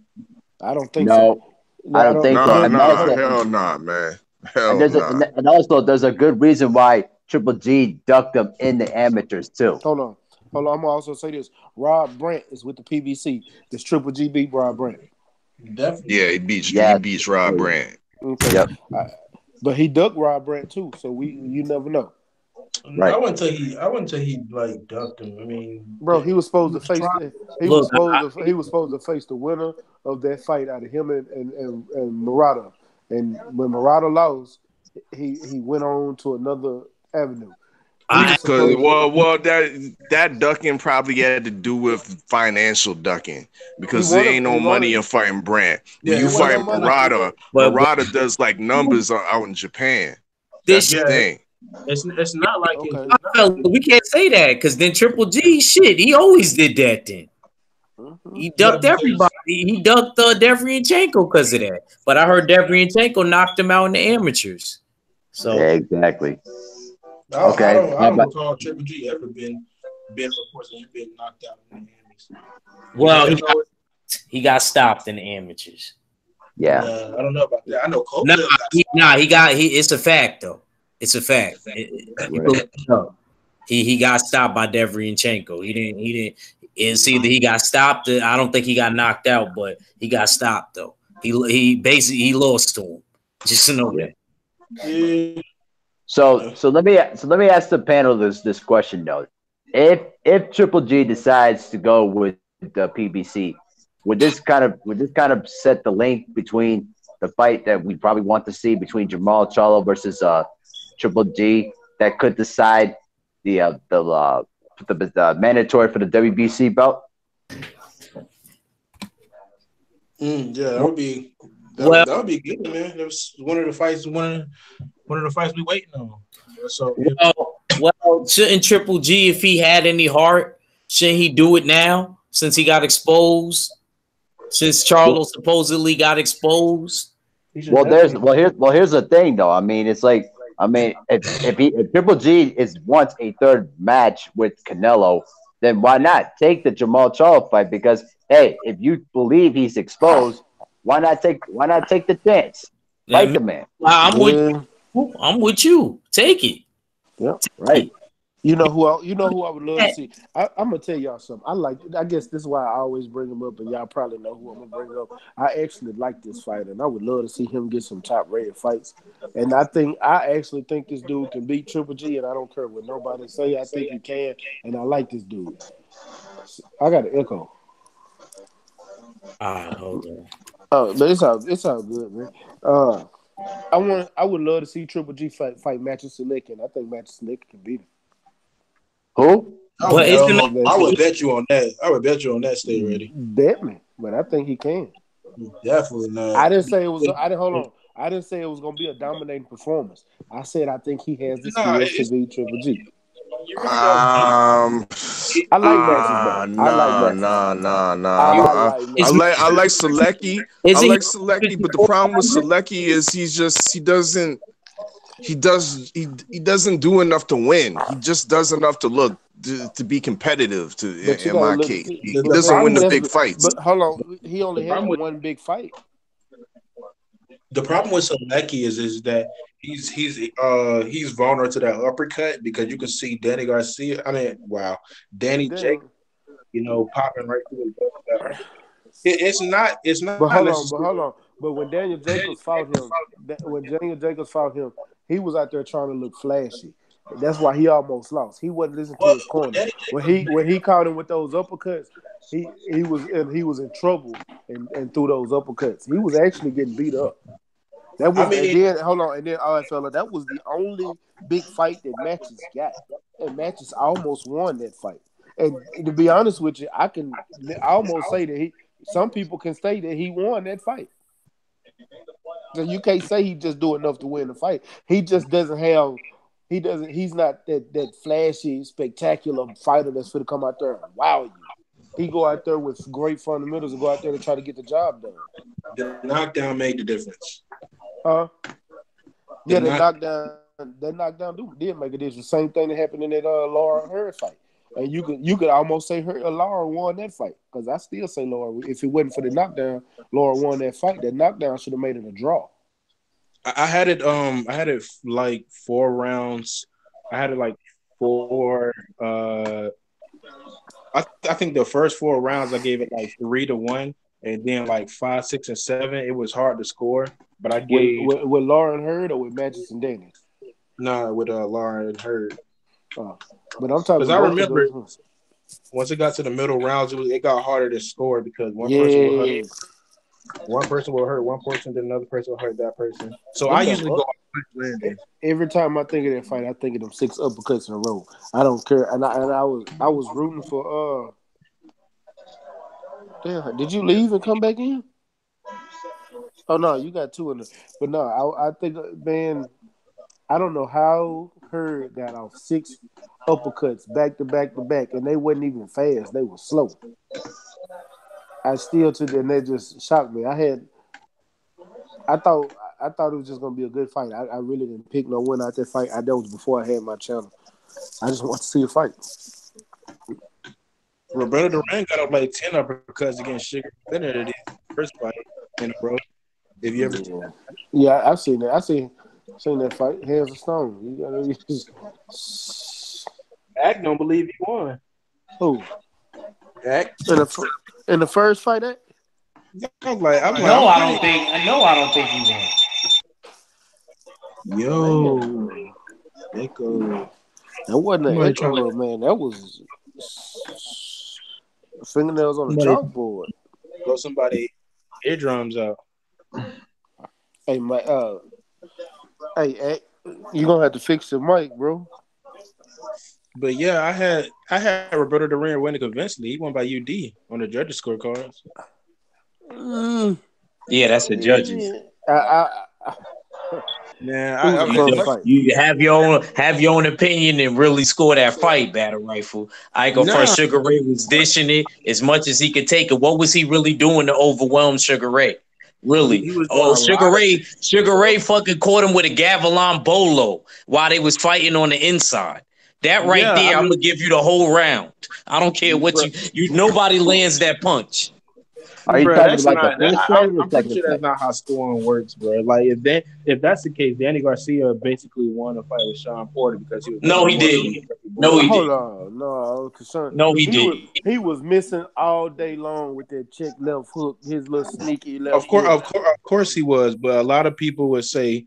I don't think so. No, No, I I don't don't. think so. Nah, Then, And nah, also, hell nah, man. and Hell there's a, nah. and also there's a good reason why Triple G ducked him in the amateurs too. hold on. Hold on. I'm gonna also say this. Rob Brandt is with the PBC. Does Triple G beat Rob Brandt? Definitely. Yeah, he Yeah, beats Rob Brand. Okay. yep, But he ducked Rob Brandt too, so you never know. right. I wouldn't say he like ducked him. I mean, Bro, he was he supposed to was face trying. the Look, he was supposed to face the winner of that fight out of him and Murata. And when Murata lost, he went on to another avenue. He I was Because supposed that ducking probably had to do with financial ducking because there ain't he no money wanted in fighting Brand. When Yeah, you it wasn't fight no wasn't money. like it. Murata, but Murata does like numbers out in Japan. That's this the Yeah, thing. it's not like Okay. it's not like it. we can't say that because then Triple G shit, he always did that then. Mhm. He Yeah, ducked because everybody. He ducked Devrianchenko because of that. But I heard Devrianchenko knocked him out in the amateurs. So Exactly. I Okay. don't I How don't about recall Triple G ever been reports of him being knocked out in the Emmys. You well, guys know it? he got stopped in the amateurs. yeah? Nah, I don't know about that. I know Nah, Kovalev got it's a fact though. It's a fact. Right. People let it know. He got stopped by Devrianchenko. He didn't. It's either he got stopped. I don't think he got knocked out, but he got stopped though. He basically he lost to him. Just to know Yeah. that. yeah. So let me ask the panel this question though. If Triple G decides to go with the PBC, would this kind of set the link between the fight that we probably want to see between Jamal Charlo versus Triple G that could decide the mandatory for the WBC belt? Yeah, that would be Well, that would be good, man. That was one of the fights we waiting on. So if shouldn't Triple G, if he had any heart, shouldn't he do it now since he got exposed? Since Well, Charlo supposedly got exposed? he should well, there's definitely here's the thing though. I mean, it's like if Triple G is wants a third match with Canelo, then why not take the Jamal Charlo fight? Because hey, if you believe he's exposed, why not take the chance? I Fight mean, the man, I'm with Yeah. you. I'm with you. Take it. Yep. right? You know who I would love to see. I'm gonna tell y'all something. I guess this is why I always bring him up, and y'all probably know who I'm gonna bring up. I actually like this fighter, and I would love to see him get some top rated fights. And I actually think this dude can beat Triple G, and I don't care what nobody say. I think he can, and I like this dude. I got an echo. All right, hold on. Oh, but it's all good, man. Uh, I would love to see Triple G fight Matthew Select, and I think Matthew Select can beat him. Who? But isn't I would Matthew bet you on that. I would bet you on that. Stay ready. bet me, but I think he can. Definitely not. I didn't say it was. I didn't hold on. I didn't say it was going to be a dominating performance. I said I think he has the Nah, skills to beat Triple G. you're gonna go deep. Um, I like matches though. I like nah, matches. nah, nah, you I nah. like is matches. I like Selecki. I isn't he like Selecki, but the problem with Selecki is he doesn't do enough to win. He just does enough to look to be competitive. But you In got to my look. case, See, he The but doesn't problem win the with big fights. but hold on. He the only problem had with one big fight. the problem with Selecki is that he's vulnerable to that uppercut because you can see Danny Garcia. I mean, wow, Danny Jake, Damn. popping right through that uppercut. It's not But hold on. But necessarily hold on. But when Daniel Jacobs fought him, he was out there trying to look flashy. That's why he almost lost. He wasn't listening to well his corner. Danny When Jacobs. he caught him with those uppercuts, he was in trouble and through those uppercuts. He was actually getting beat up. That I was and mean, then hold on and then all right, fella, that was the only big fight that Matches got. And Matches almost won that fight. And to be honest with you, I almost say that some people can say that he won that fight. So you can't say he just do enough to win the fight. He just doesn't have. He's not that flashy, spectacular fighter that's going to come out there and wow you. He go out there with great fundamentals and go out there to try to get the job done. the knockdown made the difference. Huh? The Yeah, the knock knockdown did make a difference. The same thing that happened in that Laura Hurd fight. And you could almost say Laura won that fight, because I still say Laura. If it wasn't for the knockdown, Laura won that fight. That knockdown should have made it a draw. I had it. I had it like 4 rounds. I had it like 4. I think the first 4 rounds I gave it like 3-1, and then like 5, 6, and 7. It was hard to score, but I gave with Lauren Hurd or with Matches and Dennis. with Lauren Hurd. But I'm talking. Because I remember once it got to the middle rounds, it got harder to score because one person will hurt one person, then another person will hurt that person. So I usually go landing. Every time I think of that fight, I think of them 6 uppercuts in a row. I don't care, and I was rooting for. Damn, did you leave and come back in? Oh no, you got 2 in there. But no, I think, man, I don't know how Hurd got off 6 uppercuts back to back to back, and they wasn't even fast; they were slow. I still took it, and that just shocked me. I thought it was just gonna be a good fight. I really didn't pick no winner out that fight. That was before I had my channel. I just want to see a fight. Roberto Duran got up like 10 uppercuts against Sugar Ray in the first fight in a row. Have you ever seen that? Yeah, I've seen that. I seen that fight. Hands of stone. You just... Act don't believe he won. Who? Act in the first fight. Act? I don't think he won. Yo, Echo. That wasn't an echo, man. That was fingernails on the chalkboard. Blow somebody eardrums out. Hey, hey, you gonna have to fix the mic, bro. But yeah, I had Roberto Duran winning convincingly. He won by UD on the judges' scorecards. Yeah, that's the judges. You have your own opinion and really score that fight, Battle Rifle. I go first. Sugar Ray was dishing it as much as he could take it. What was he really doing to overwhelm Sugar Ray? Really? Sugar Ray fucking caught him with a Gavilan Bolo while they was fighting on the inside. That there, I'm gonna give you the whole round. I don't care what you nobody lands that punch. Are you talking about the first fight? I'm pretty sure that's not how scoring works, bro. Like if that's the case, Danny Garcia basically won a fight with Sean Porter because he was. No, he didn't. No, he didn't. No, he didn't. He was missing all day long with that check left hook, his little sneaky left. Of course, he was. But a lot of people would say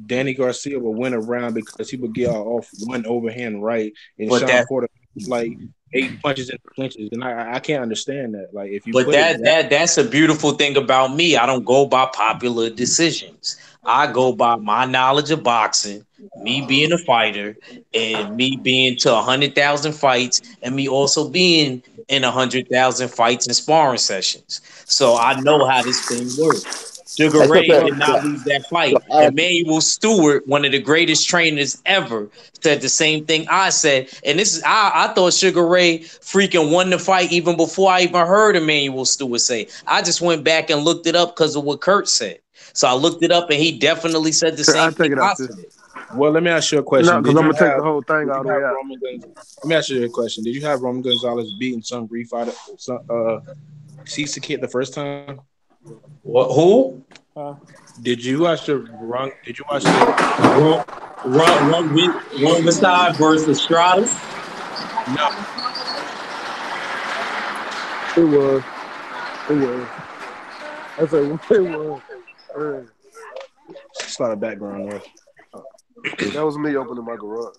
Danny Garcia would win a round because he would get off one overhand right, and Sean Porter like 8 punches and clinches, and I can't understand that. Like if you, that's a beautiful thing about me. I don't go by popular decisions. I go by my knowledge of boxing, me being a fighter, and me being to 100,000 fights, and me also being in 100,000 fights and sparring sessions. So I know how this thing works. Sugar Ray did not lose that fight. Emmanuel Stewart, one of the greatest trainers ever, said the same thing I said. And this is I thought Sugar Ray freaking won the fight even before I even heard Emmanuel Stewart say. I just went back and looked it up because of what Kurt said. So I looked it up and he definitely said the same thing I said. Well, let me ask you a question. No, because I'm gonna take the whole thing out of the way. Let me ask you a question. Did you have Roman Gonzalez beating some Grief out of Cisa Kid the first time? What? Who? Did you watch the Ron Westside versus Strada? No. It was. I said it was. It's a lot of background noise. That was me opening my garage.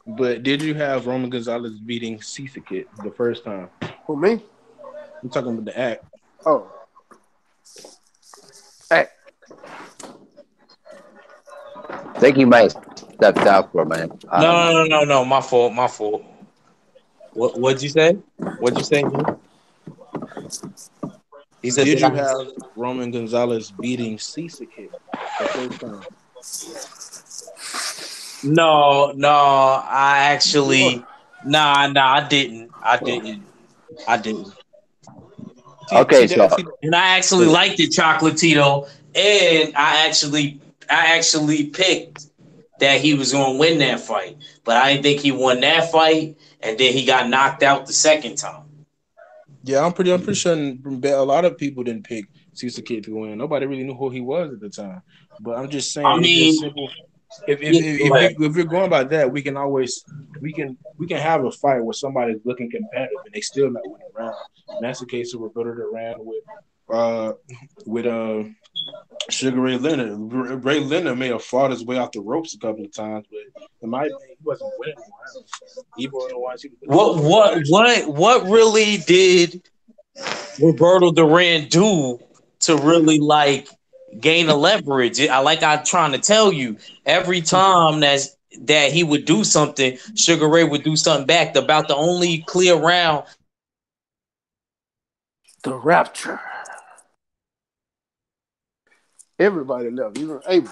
But did you have Roman Gonzalez beating Cisa Kid the first time? Who, me? I'm talking about the act. Oh. Act. I think he might have stepped out for a minute. No. My fault. What'd you say? He said, did you have Roman Gonzalez beating Cisa Kid the first time? No, I actually, I didn't. Okay, so and I actually liked it, Chocolatito, and I actually picked that he was going to win that fight, but I didn't think he won that fight, and then he got knocked out the second time. Yeah, I'm pretty sure a lot of people didn't pick Cecil Kid to win. Nobody really knew who he was at the time. But I'm just I saying, it's just mean, simple. yeah, go ahead. If you're going by that, we can always we can have a fight where somebody's looking competitive and they still not winning round. And that's the case of Roberto Duran uh with Sugar Ray Leonard. Ray Leonard may have fought his way off the ropes a couple of times, but in my opinion, he wasn't winning the rounds. Even in the ones he was What really did Roberto Duran do to really like gain a leverage? I trying to tell you, every time that he would do something, Sugar Ray would do something back. About the only clear round. The Rapture. Everybody left, even Abel.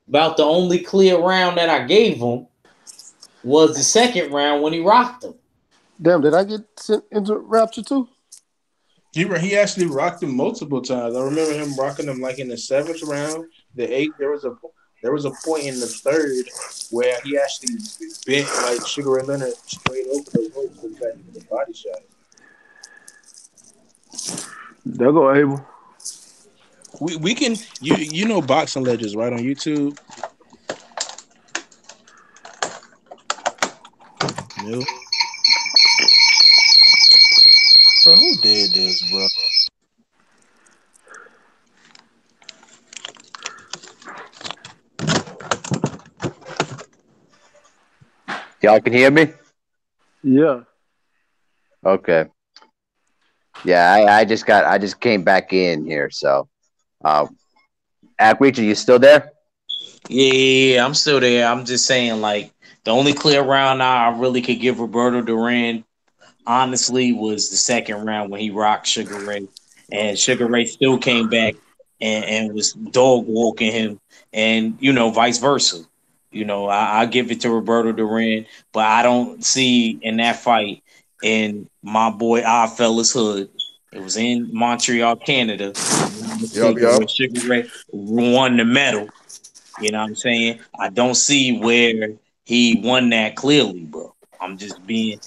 About the only clear round that I gave him was the second round when he rocked him. Damn, did I get sent into Rapture too? He actually rocked him multiple times. I remember him rocking him like in the 7th round, the 8th. There was a point in the 3rd where he actually bent like Sugar Ray Leonard straight over the ropes and got hit with a body shot. There go Abel. We can you know Boxing Legends right on YouTube. No. Bro, who did this, bro? Y'all can hear me? Yeah. Okay. Yeah, I just came back in here, so Reacher, you still there? Yeah, I'm still there. I'm just saying, like, the only clear round I really could give Roberto Duran, honestly, was the second round when he rocked Sugar Ray, and Sugar Ray still came back and was dog walking him, and vice versa. I give it to Roberto Duran, but I don't see in that fight in my boy Oddfellas Hood. It was in Montreal, Canada. If I'm not Yup, mistaken, yup. where Sugar Ray won the medal. You know what I'm saying? I don't see where he won that clearly, bro. I'm just being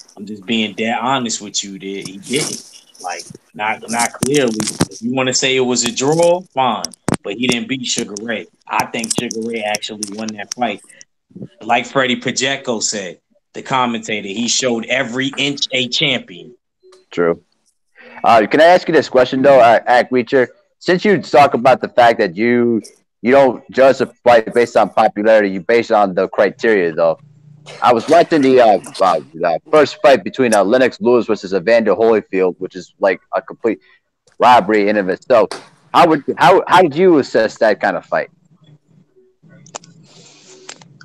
dead honest with you that he didn't. Like, not clearly. If you want to say it was a draw, fine. But he didn't beat Sugar Ray. I think Sugar Ray actually won that fight. Like Freddie Pacheco said, the commentator, he showed every inch a champion. True. Can I ask you this question though, Reacher? Since you talk about the fact that you don't judge a fight based on popularity, you base it on the criteria though. I was watching the first fight between Lennox Lewis versus Evander Holyfield, which is like a complete robbery in of itself. How did you assess that kind of fight?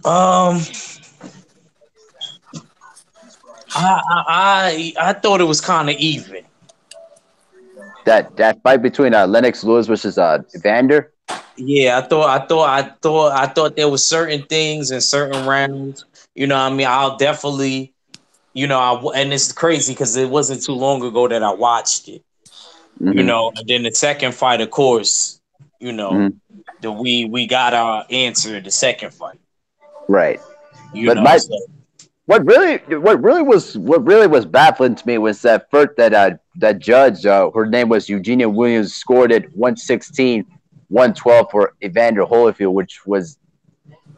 Um, I thought it was kind of even. That fight between Lennox Lewis versus Evander. Yeah, I thought there was certain things in certain rounds. What I mean, I'll definitely, and it's crazy because it wasn't too long ago that I watched it. Mm-hmm. And then the second fight, of course, Mm-hmm. that we got our answer in the second fight. Right. You But know, so what really was baffling to me was that first that judge, her name was Eugenia Williams, scored it 116, 112 for Evander Holyfield, which was,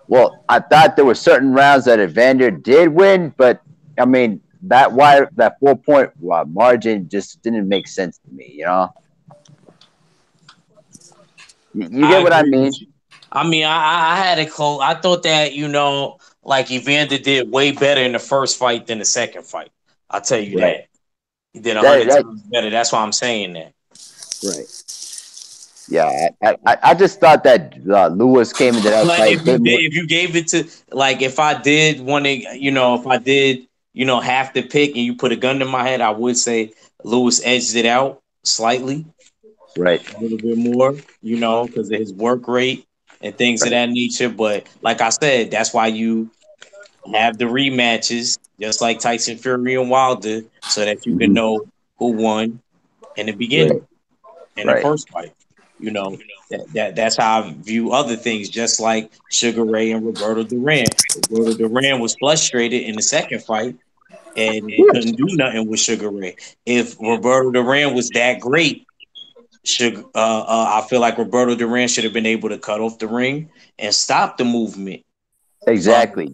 well, I thought there were certain rounds that Evander did win, but I mean that 4 point margin just didn't make sense to me. You I get what I agree mean? with you. I mean, I had it close. I thought that like Evander did way better in the first fight than the second fight. I'll tell you Right. that. He did a That, hundred that times better. That's why I'm saying that. right. Yeah, I just thought that Lewis came into that But fight a bit more. if you gave it to, like, if I did want to, if I did, have to pick, and you put a gun to my head, I would say Lewis edged it out slightly, Right. a little bit more, because of his work rate and things of Right. that nature. But like I said, that's why you have the rematches, just like Tyson Fury and Wilder, so that you can Hmm. know who won in the Right. beginning, in the Right. first fight. You know, that's how I view other things, just like Sugar Ray and Roberto Duran. Roberto Duran was frustrated in the second fight and he couldn't do nothing with Sugar Ray. If Roberto Duran was that great, I feel like Roberto Duran should have been able to cut off the ring and stop the movement Exactly.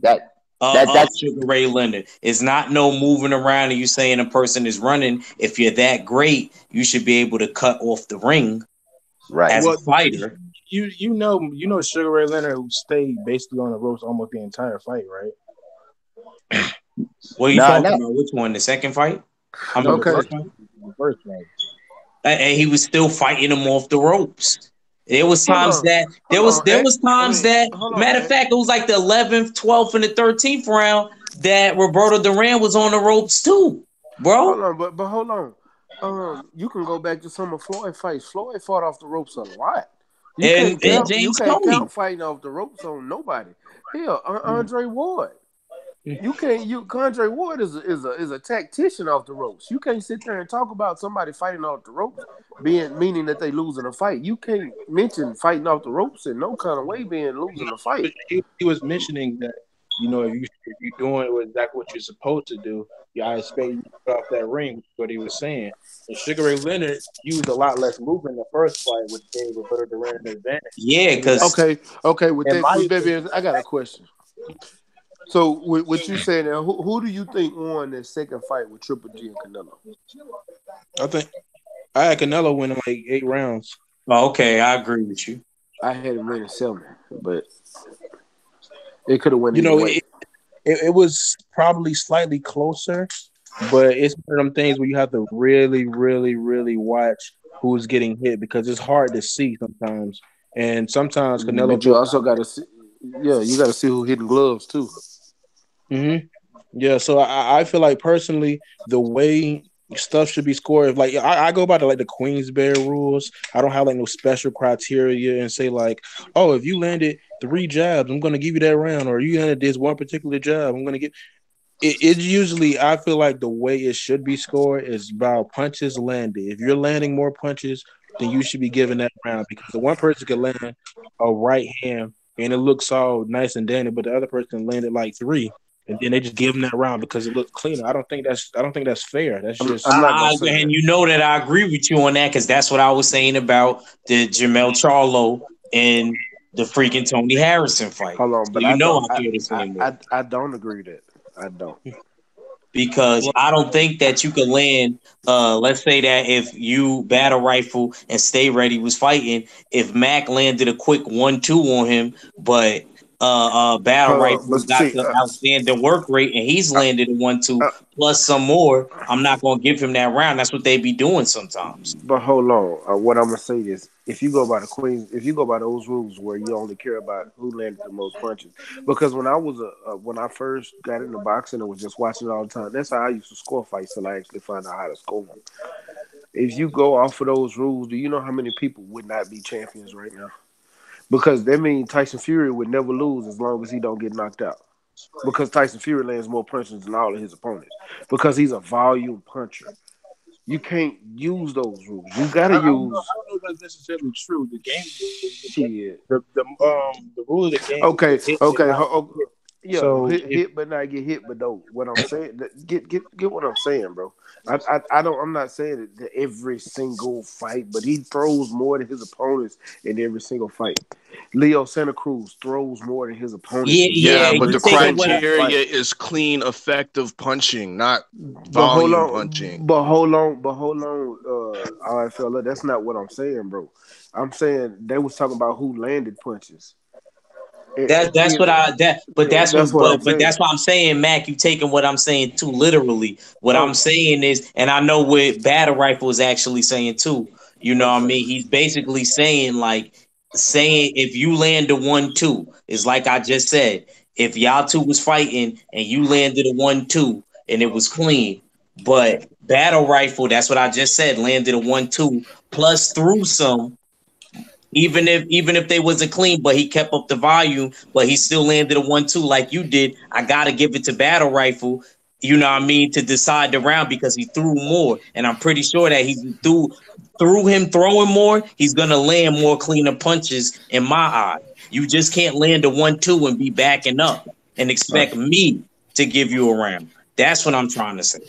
of That's Sugar Ray Leonard. It's not no moving around and you saying a person is running. If you're that great, you should be able to cut off the ring right. as a Well, fighter. you know Sugar Ray Leonard who stayed basically on the ropes almost the entire fight, right? What are you No, talking no. about? Which one? The second fight? I mean, No, the the Okay. first first fight? the first fight. And he was still fighting him off the ropes. There was Hold times on. that Hold on. there was times that Hold on, matter of fact, it was like the 11th, 12th, and the 13th round that Roberto Duran was on the ropes too, Hold bro. on, but hold on. You can go back to some of Floyd fights. Floyd fought off the ropes a lot. You And can't count. You James can't Tony. count fighting off the ropes on nobody. Hell, Andre Ward. You can't. Andre Ward is a tactician off the ropes. You can't sit there and talk about somebody fighting off the ropes meaning that they losing a fight. You can't mention fighting off the ropes in no kind of way being losing a fight. He was mentioning that if you're doing exactly what you're supposed to do, yeah, I expect you to get off that ring. What he was saying. And Sugar Ray Leonard used a lot less movement in the first fight, which gave Roberto Duran an advantage. Yeah, And he because actually, Okay. With in that, my with baby, opinion, I got a question. So, with what you saying now, who do you think won that second fight with Triple G and Canelo? I think I had Canelo winning like 8 rounds. okay, I agree with you. I had him winning 7, but it could have went You either know, way. it was probably slightly closer, but it's one of them things where you have to really, really, really watch who's getting hit because it's hard to see sometimes. And sometimes Canelo But you throws. also got to see, yeah, you got to see who hitting gloves too. Mm-hmm. Yeah, so I feel like personally the way stuff should be scored, like I go by the Queensberry rules. I don't have like no special criteria and say like, oh, if you landed 3 jabs, I'm gonna give you that round, or you landed this one particular jab, I'm gonna give. It's usually I feel like the way it should be scored is about punches landed. If you're landing more punches, then you should be given that round because the one person can land a right hand and it looks all nice and dandy, but the other person landed like 3, and then they just give them that round because it looks cleaner. I don't think that's fair. That's just I'm not gonna say And that. you know that I agree with you on that because that's what I was saying about the Jamel Charlo and the freaking Tony Harrison fight. Hold on, So but you I know don't. I feel the same way. I don't agree with that. I don't. Because I don't think that you could land. Let's say that if you battle rifle and stay ready was fighting, if Mac landed a quick 1-2 on him, but battle Hold on, rifle but got see, the outstanding work rate and he's uh, landed a 1-2 uh, plus some more, I'm not gonna give him that round. That's what they be doing sometimes. but hold on. What I'm gonna say is, if you go by the Queens, if you go by those rules where you only care about who landed the most punches, because when I first got into boxing and was just watching it all the time, that's how I used to score fights till I actually found out how to score them. If you go off of those rules, do you know how many people would not be champions right now? Because that means Tyson Fury would never lose as long as he don't get knocked out. Because Tyson Fury lands more punches than all of his opponents. Because he's a volume puncher. You can't use those rules. You gotta use I don't know if that's necessarily true. The game, shit. the rule of the game Okay, is hit but okay, not get hit. yeah, So if hit but not get hit. But though, what I'm saying, get what I'm saying, bro. I don't. I'm not saying that every single fight, but he throws more than his opponents in every single fight. Leo Santa Cruz throws more than his opponents Yeah, in Yeah, yeah. every but You the taking what single criteria fight. is clean, effective punching, not But hold volume on, punching. hold on. All right, fella, that's not what I'm saying, bro. I'm saying they was talking about who landed punches. that's what I that but that's That's what what I'm but saying. that's why I'm saying, Mac, you taking what I'm saying too literally. What I'm Oh, saying is, and I know what battle rifle is actually saying too, you know what I okay. mean? He's basically saying like saying if you land a 1-2, it's like I just said, if y'all two was fighting and you landed a 1-2 and it was clean, but battle rifle, that's what I just said, landed a 1-2 plus threw some. Even if they wasn't clean, but he kept up the volume, but he still landed a 1-2 like you did. I gotta give it to Battle Rifle, you know what I mean, to decide the round because he threw more. And I'm pretty sure that he threw through him throwing more, he's gonna land more cleaner punches in my eye. You just can't land a 1-2 and be backing up and expect me to give you a round. That's what I'm trying to say.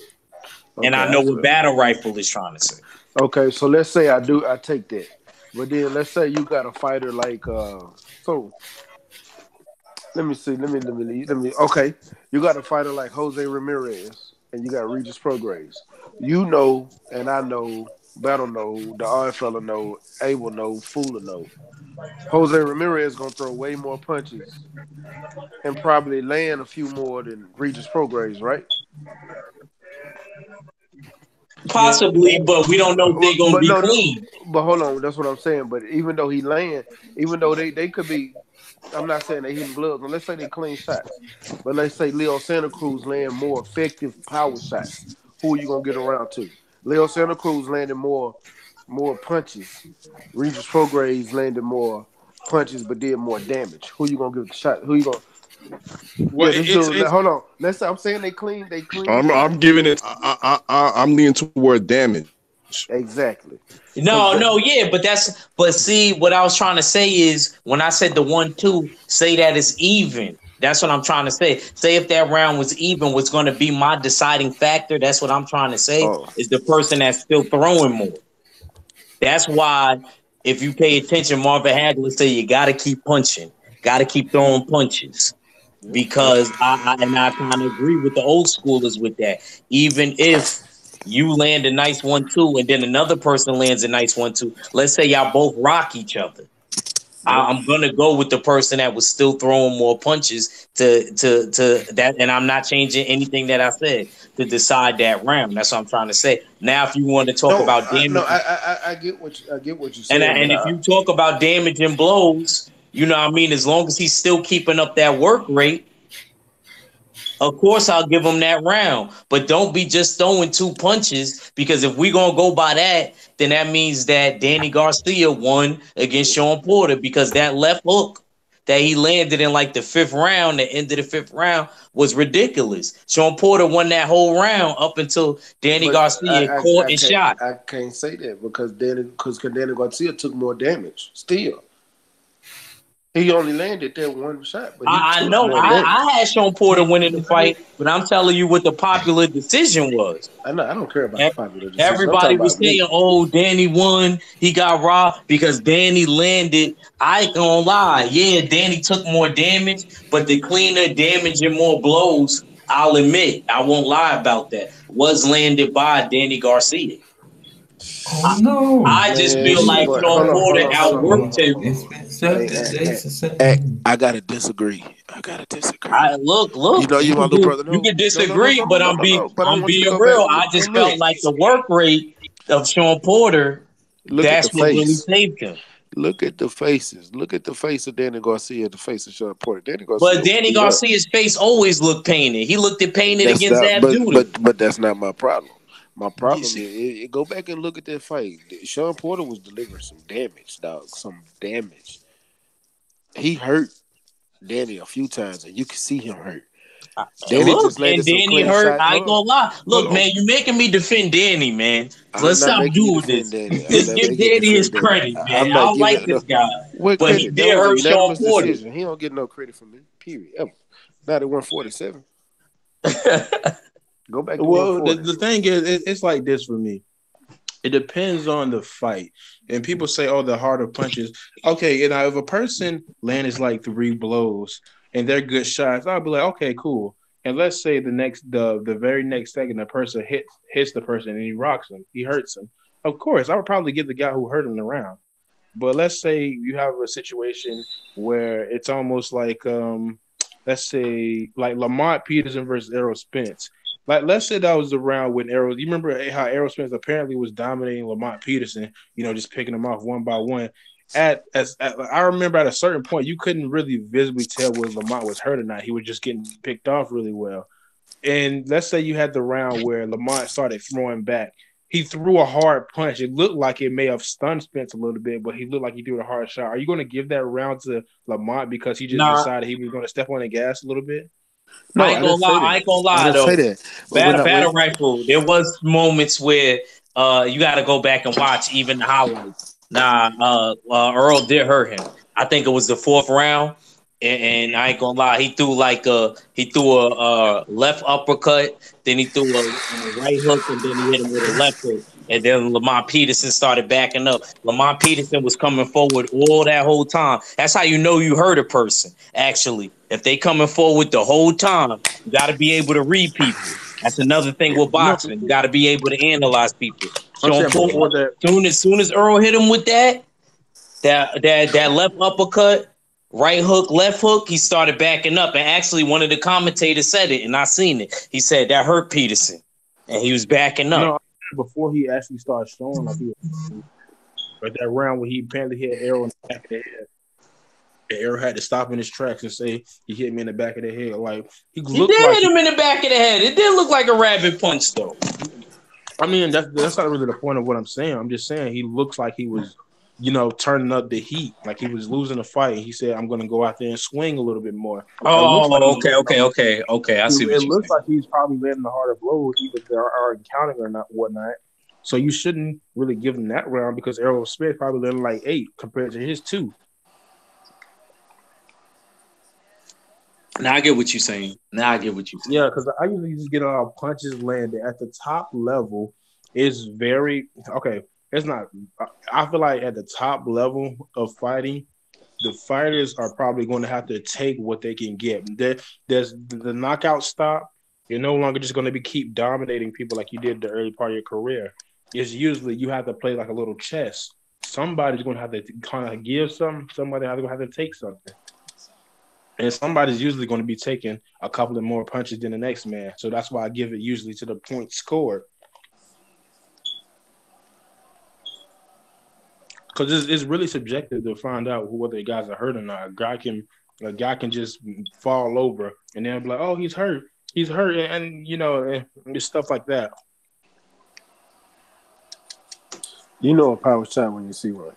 And Okay, I I know what feel. Battle Rifle is trying to say. Okay, so let's say I take that, but then let's say you got a fighter like so. Let me see. Let me. Okay, you got a fighter like Jose Ramirez, and you got Regis Prograis. You know, and I know. Battle know. The odd fella know. Abel know. Fooler know. Jose Ramirez gonna throw way more punches and probably land a few more than Regis Prograis, right? Possibly, but we don't know if they're gonna But be no, clean. but hold on. That's what I'm saying. But even though he land, even though they could be, I'm not saying they hitting gloves. But let's say they clean shots. But let's say Leo Santa Cruz land more effective power shots. Who are you gonna get around to? Leo Santa Cruz landed more punches. Regis Prograis landed more punches but did more damage. Who you gonna give the shot? Who you gonna? Well, Yeah, this dude. it's Hold on. Let's say I'm saying they clean I'm shots. giving it. I'm leaning toward damage. Exactly. Cause No, yeah, but see, what I was trying to say is when I said the 1-2, say that it's even. That's what I'm trying to say. Say if that round was even, what's going to be my deciding factor? That's what I'm trying to say. oh, Is the person that's still throwing more. That's why if you pay attention, Marvin Hagler say you got to keep punching, got to keep throwing punches. Because I kind of agree with the old schoolers with that. Even if you land a nice 1-2 and then another person lands a nice 1-2, let's say y'all both rock each other. yep. I'm gonna go with the person that was still throwing more punches to that, and I'm not changing anything that I said to decide that round. That's what I'm trying to say. Now, if you want to talk No, about no, damage, I get I get what you're and saying, but if you talk about damage and blows, you know what I mean. As long as he's still keeping up that work rate, of course, I'll give him that round, but don't be just throwing 2 punches because if we're going to go by that, then that means that Danny Garcia won against Sean Porter because that left hook that he landed in like the 5th round, the end of the 5th round, was ridiculous. Sean Porter won that whole round up until Danny but Garcia caught and can't shot. I can't say that because Danny Garcia took more damage. Still, he only landed that one shot, but he I took know more damage. I had Sean Porter winning the fight, but I'm telling you what the popular decision was. I know I don't care about the popular decision. I'm Everybody talking was about saying, me. "Oh, Danny won. He got robbed because Danny landed." I ain't gonna lie. Yeah, Danny took more damage, but the cleaner damage and more blows, I'll admit, I won't lie about that, was landed by Danny Garcia. Oh no! I just Man, feel like but Sean Porter Hold outworked on. him. It's been Hey, 7 days to I gotta disagree. I gotta disagree. I look, You you my can little brother. you No, can disagree, but no. But I I'm want you to being go back. real. I And just look, felt like the work rate of Sean Porter, look at the that's what really face. saved him. Look at the faces. Look at the face of Danny Garcia and the face of Sean Porter. Danny But Garcia was Danny beat up. Garcia's face always looked painted. He looked at painted That's against not, Abdullah. but that's not my problem. My You problem see, is go back and look at that fight. Sean Porter was delivering some damage, dog. Some damage. He hurt Danny a few times, and you can see him hurt. Danny look, just and landed some Danny clean hurt. shots. I Hold ain't on, gonna lie. hold Look, on. man, you making me defend Danny, man. I'm Let's not stop making you doing defend this. Danny. I'm Just not give making you Danny his defend Danny. credit, man. I'm I not don't like giving this no. guy, What but he credit? That did was a hurt Sean unanimous Porter. decision. He don't get no credit from me. Period. Ever. Not at 147. Go back to well, 140. the thing is, it's like this for me. It depends on the fight. And people say, oh, the harder punches. Okay, and if a person lands like 3 blows and they're good shots, I'll be like, okay, cool. And let's say the very next second the person hits the person and he rocks him, he hurts him. Of course, I would probably give the guy who hurt him the round. But let's say you have a situation where it's almost like let's say like Lamont Peterson versus Errol Spence. Like, let's say that was the round when Errol. You remember how Errol Spence apparently was dominating Lamont Peterson. Just picking him off one by one. I remember at a certain point, you couldn't really visibly tell whether Lamont was hurt or not. He was just getting picked off really well. And let's say you had the round where Lamont started throwing back. He threw a hard punch. It looked like it may have stunned Spence a little bit, but he looked like he threw a hard shot. Are you going to give that round to Lamont because he just Nah, decided he was going to step on the gas a little bit? No, I didn't say I that. ain't gonna I lie didn't say though. that. But when I Battle Rifle, there was moments where you got to go back and watch even the highlights. Nah, Earl did hurt him. I think it was the 4th round, and I ain't gonna lie, he threw a left uppercut, then he threw a right hook, and then he hit him with a left hook, and then Lamont Peterson started backing up. Lamont Peterson was coming forward all that whole time. That's how you know you hurt a person. Actually, if they coming forward the whole time, you got to be able to read people. That's another thing with boxing. You got to be able to analyze people. Soon as Earl hit him with that left uppercut, right hook, left hook, he started backing up. And actually, one of the commentators said it, and I seen it. He said that hurt Peterson, and he was backing up. No, before he actually started showing like he was, but that round where he apparently hit Errol in the back of the head. Errol had to stop in his tracks and say he hit me in the back of the head. Like he did hit him in the back of the head. It did look like a rabbit punch, though. I mean, that's not really the point of what I'm saying. I'm just saying he looks like he was, turning up the heat, like he was losing a fight. He said, "I'm going to go out there and swing a little bit more." Okay. I see. It looks like he's probably letting the harder blows, either they are encountering or not, whatnot. So you shouldn't really give him that round because Errol Spence probably letting like 8 compared to his 2. Now I get what you're saying. Yeah, because I usually just get a lot of punches landed at the top level. Is very okay. It's not. I feel like at the top level of fighting, the fighters are probably going to have to take what they can get. There's the knockout stop. You're no longer just going to keep dominating people like you did the early part of your career. It's usually you have to play like a little chess. Somebody's going to have to kind of give something. Somebody's going to have to take something. And somebody's usually going to be taking a couple of more punches than the next man. So that's why I give it usually to the point scored. Because it's really subjective to find out whether the guys are hurt or not. A guy can just fall over and then be like, "Oh, he's hurt," and it's stuff like that. You know a power shot when you see one.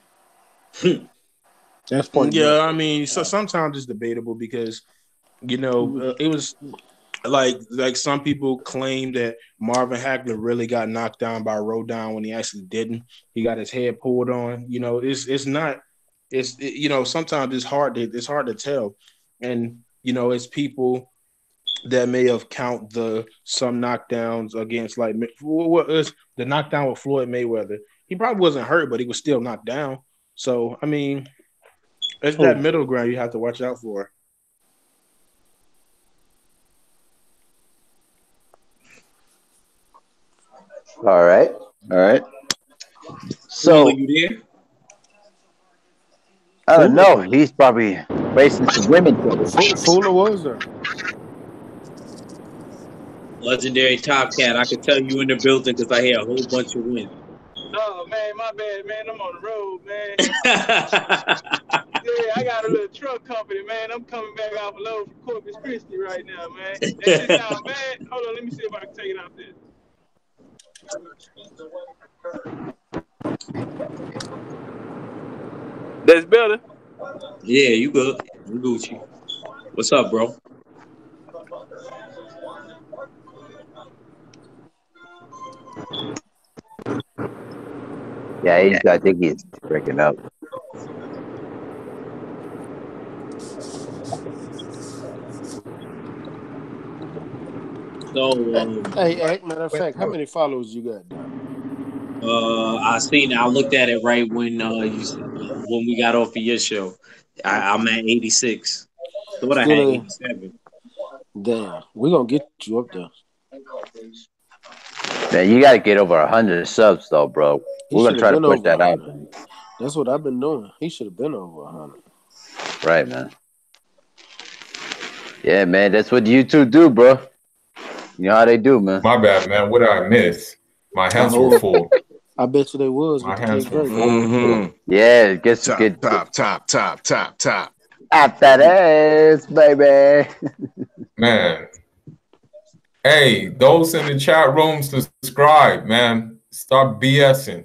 That's point. Yeah, I mean, so sometimes it's debatable because it was like some people claim that Marvin Hagler really got knocked down by Rodon when he actually didn't. He got his head pulled on. It's not. Sometimes it's hard to tell, and it's people that may have count some knockdowns against like what was the knockdown with Floyd Mayweather. He probably wasn't hurt, but he was still knocked down. So I mean, it's that middle ground you have to watch out for. All right. So you there? I don't know. He's probably racing some women. Fuller was there. Legendary Top Cat. I can tell you in the building because I hear a whole bunch of wind. Oh man, my bad, man. I'm on the road, man. Yeah, I got a little truck company, man. I'm coming back off a load from Corpus Christi right now, man. That shit sound bad. Hold on, let me see if I can take it out there. That's better. Yeah, you good. I'm Gucci. What's up, bro? Yeah, I think he's breaking up. So, hey, matter of fact, how many followers you got? I seen. I looked at it right when when we got off of your show. I'm at 86. Thought I had 87. Damn, we're gonna get you up there. Man, you got to get over 100 subs, though, bro. We're going to try to push that out. That's what I've been doing. He should have been over 100. Right, man. Yeah, man, that's what YouTube do, bro. You know how they do, man. My bad, man. What did I miss? My hands were full. I bet you they was. My hands were full. Mm-hmm. Yeah, it gets top. At that ass, baby. Man. Hey, those in the chat room, subscribe, man. Stop BSing.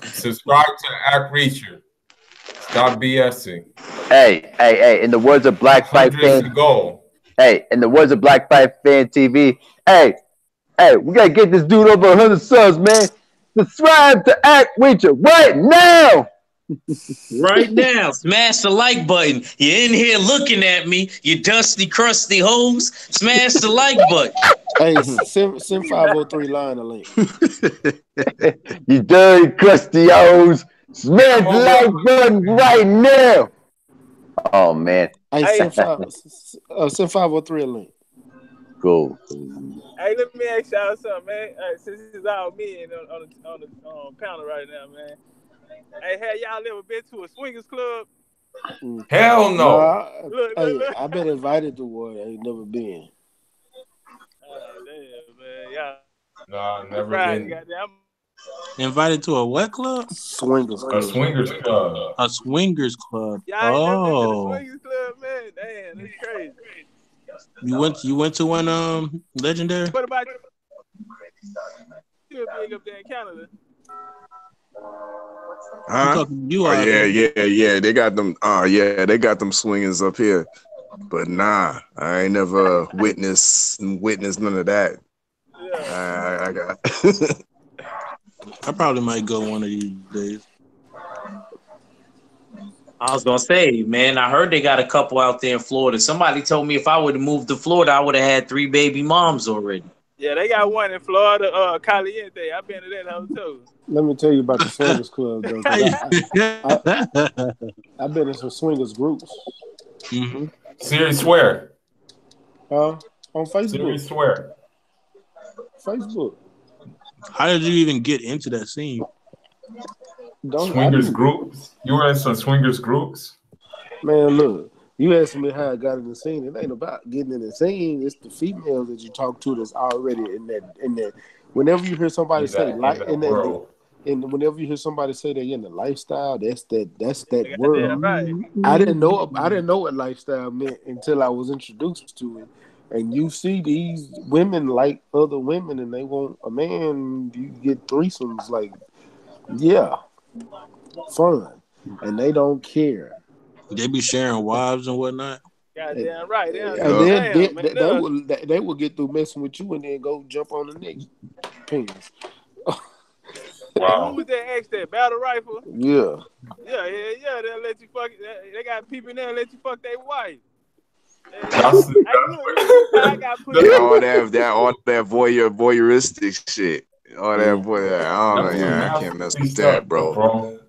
Subscribe to Act Reacher. Stop BSing. Hey, in the words of Black Fight Fan. Hey, in the words of Black Fight Fan TV. Hey, we gotta get this dude over 100 subs, man. Subscribe to Act with you right now. Right now, smash the like button. You're in here looking at me, you dusty, crusty hoes. Smash the like button. Hey, send 503 line a link. You dirty crusty hoes. Smash the like button right now. Oh man. Hey, send 503 a link. Cool. Hey, let me ask y'all something, man. Since it's all men on the panel right now, man. Hey, have y'all ever been to a swingers club? Hell no. I've been invited to one. I ain't never been. Damn, man. Y'all. Nah, never been. Goddamn. Invited to a what club? Swingers club. A swingers club. A swingers club. Y'all ain't never been to the swingers club, man. Damn, that's crazy. You went to one legendary? What about you? Big up there in Canada. Huh? Yeah. They got them. They got them swingers up here. But nah, I ain't never witnessed none of that. Yeah. I got. I probably might go one of these days. I was gonna say, man, I heard they got a couple out there in Florida. Somebody told me if I would have moved to Florida, I would have had 3 baby moms already. Yeah, they got one in Florida, Caliente. I've been to that hotel. Let me tell you about the swingers club, though. I've been in some swingers groups. Mm-hmm. Serious swear. On Facebook. Serious swear. Facebook. How did you even get into that scene? Swingers groups? You were in some swingers groups? Man, look. You asked me how I got in the scene. It ain't about getting in the scene. It's the females that you talk to that's already in that. Whenever you hear somebody say whenever you hear somebody say they in the lifestyle, that's that world. Right. I didn't know what lifestyle meant until I was introduced to it. And you see these women like other women, and they want a man. You get threesomes, like, yeah, fun, and they don't care. They be sharing wives and whatnot. Goddamn right. They will get through messing with you and then go jump on the next penis. Wow. Who was that ex that battle rifle? Yeah. They'll let you fuck. They got people in there that let you fuck their wife. All that voyeuristic shit. All that I don't know. Yeah, I can't mess with that, bro.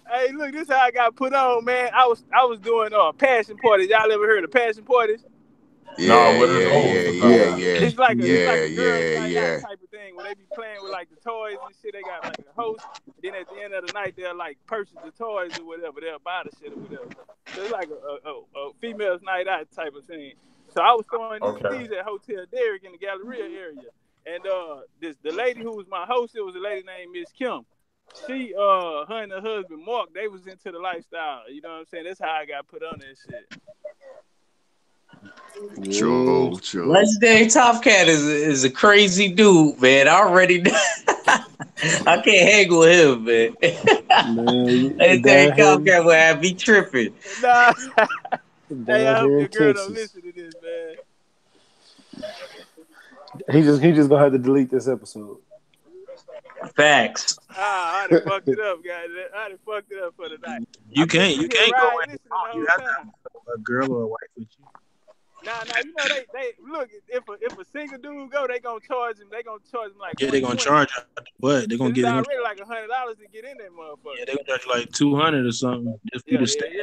Hey, look, this is how I got put on, man. I was doing passion parties. Y'all ever heard of passion parties? Yeah. It's like a girls' night out type of thing where they be playing with like the toys and shit. They got like a host. Then at the end of the night, they'll like purchase the toys or whatever. They'll buy the shit or whatever. So it's like a females' night out type of thing. So I was throwing these at Hotel Derrick in the Galleria area, and the lady who was my host, it was a lady named Miss Kim. She, her and her husband Mark, they was into the lifestyle. You know what I'm saying? That's how I got put on that shit. True. Legendary Top Cat is a crazy dude, man. I already I can't hang with him, man. Legendary Top Cat will have me tripping. Nah. Hey, I hope your girl don't listen to this, man. He just gonna have to delete this episode. Facts. I done fucked it up, guys. I done fucked it up for the night. You can't go in. You have to have a girl or a wife with you. Nah, you know they look, if a single dude go, they gonna charge him. They gonna charge him like they gonna charge you, but they gonna get already like $100 to get in that motherfucker. Yeah, they gonna charge you like $200 or something just for you to stay.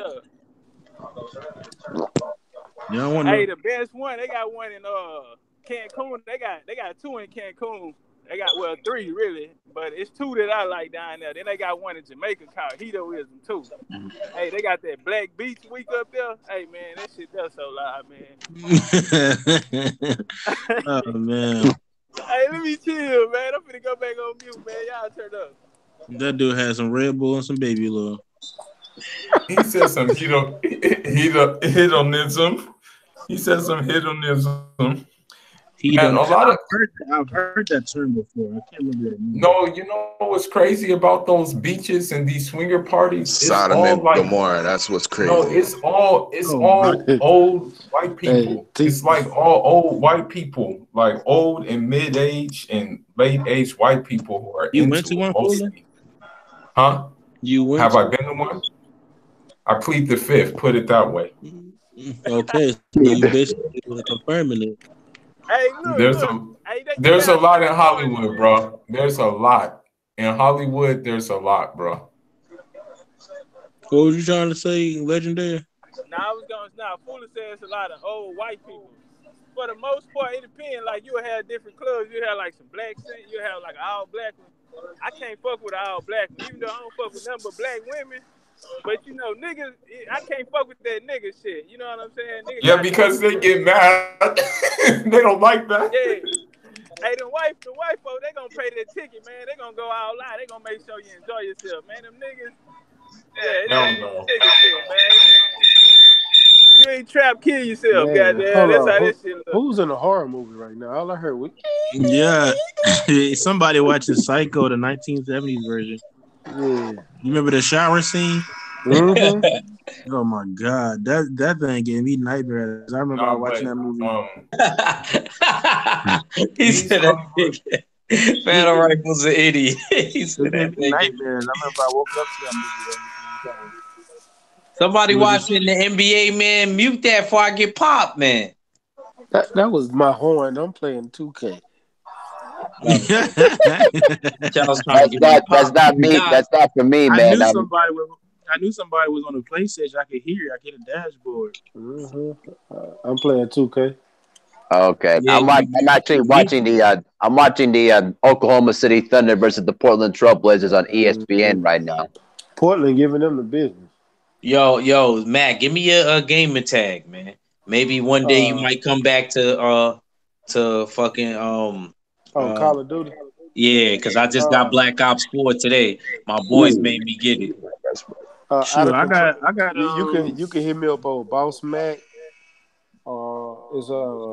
Hey, the best one, they got one in Cancun. They got 2 in Cancun. They got 3 really, but it's 2 that I like down there. Then they got one in Jamaica called Hedoism too. Hey, they got that Black Beach week up there. Hey man, that shit does so loud, man. Oh man. Hey, let me chill, man. I'm finna go back on mute, man. Y'all turn up. That dude had some Red Bull and some Baby Love. He said some hedonism. He said some hedonism. And I've heard that term before. I can't remember it. No, you know what's crazy about those beaches and these swinger parties? Sodom and Gomorrah. That's what's crazy. No, it's all old white people. It's like all old white people, like old and mid-age and late age white people who are You went to into it one, Fuller? mostly. Huh? You went? Have I been to one? I plead the fifth. Put it that way. Okay, so you basically confirming it. Hey, There's look. a Hey, they there's a got lot in black Hollywood, bro. There's a lot in Hollywood. There's a lot, bro. What was you trying to say, Legendary? Fuller says a lot of old white people. For the most part, it depends. Like, you'll have different clubs. You'll have, like, some black scene. You'll have, like, an all-black one. I can't fuck with an all-black one, even though I don't fuck with nothing but black women. But, you know, niggas, I can't fuck with that nigga shit. You know what I'm saying? Nigga Yeah, because they get mad. They don't like that. Yeah. Hey, the white folks, they gonna pay their ticket, man. They gonna go all out. They gonna make sure you enjoy yourself, man. Them niggas, yeah, Hell no. nigga shit, man. You ain't trap, kill yourself, Man, goddamn. hold That's on. how this shit look. Who's in a horror movie right now? All I heard was Yeah, somebody watching Psycho, the 1970s version. yeah. You remember the shower scene? Mm-hmm. Oh my god, that thing gave me nightmares. I remember watching that movie. He said that nigga. Phantom Rifle's an idiot. He said that nigga. Nightmares. I remember I woke up to that movie. Somebody watching the NBA, man. Mute that before I get popped, man. That was my horn. I'm playing 2K. That's not me. That's not for me, man. I knew somebody was on the PlayStation. I could hear it. I could hear the dashboard. Mm-hmm. I'm playing 2K. Okay, Yeah, I'm actually watching the Oklahoma City Thunder versus the Portland Trailblazers on ESPN right now. Portland giving them the business. Yo, Matt, give me a gamer tag, man. Maybe one day you might come back to fucking Call of Duty. Yeah, because I just got Black Ops 4 today. My boys made me get it. Sure, I got. You can hit me up on Boss Mac.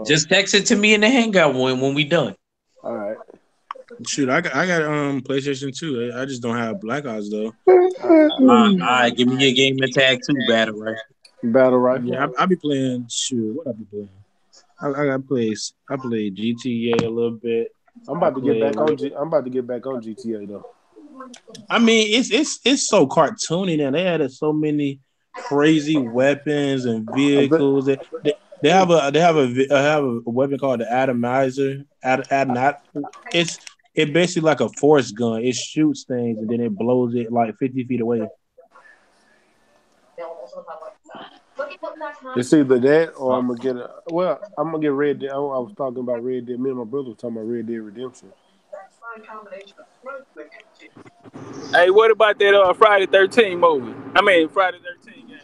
Just text it to me in the hangout when we done. All right. Shoot, I got PlayStation 2. I just don't have Black Ops though. All right, give me your game tag too, Battle Rifle. Battle Rifle. Yeah, I be playing. Shoot, what I be playing? I play GTA a little bit. I'm about to get back on GTA though. I mean, it's so cartoony now. They added so many crazy weapons and vehicles. They have a weapon called the atomizer. It's basically like a force gun. It shoots things and then it blows it like 50 feet away. It's either that or I'm gonna get Red Dead. I was talking about Red Dead. Me and my brother were talking about Red Dead Redemption. Hey, what about that Friday 13 movie? I mean, Friday 13 game.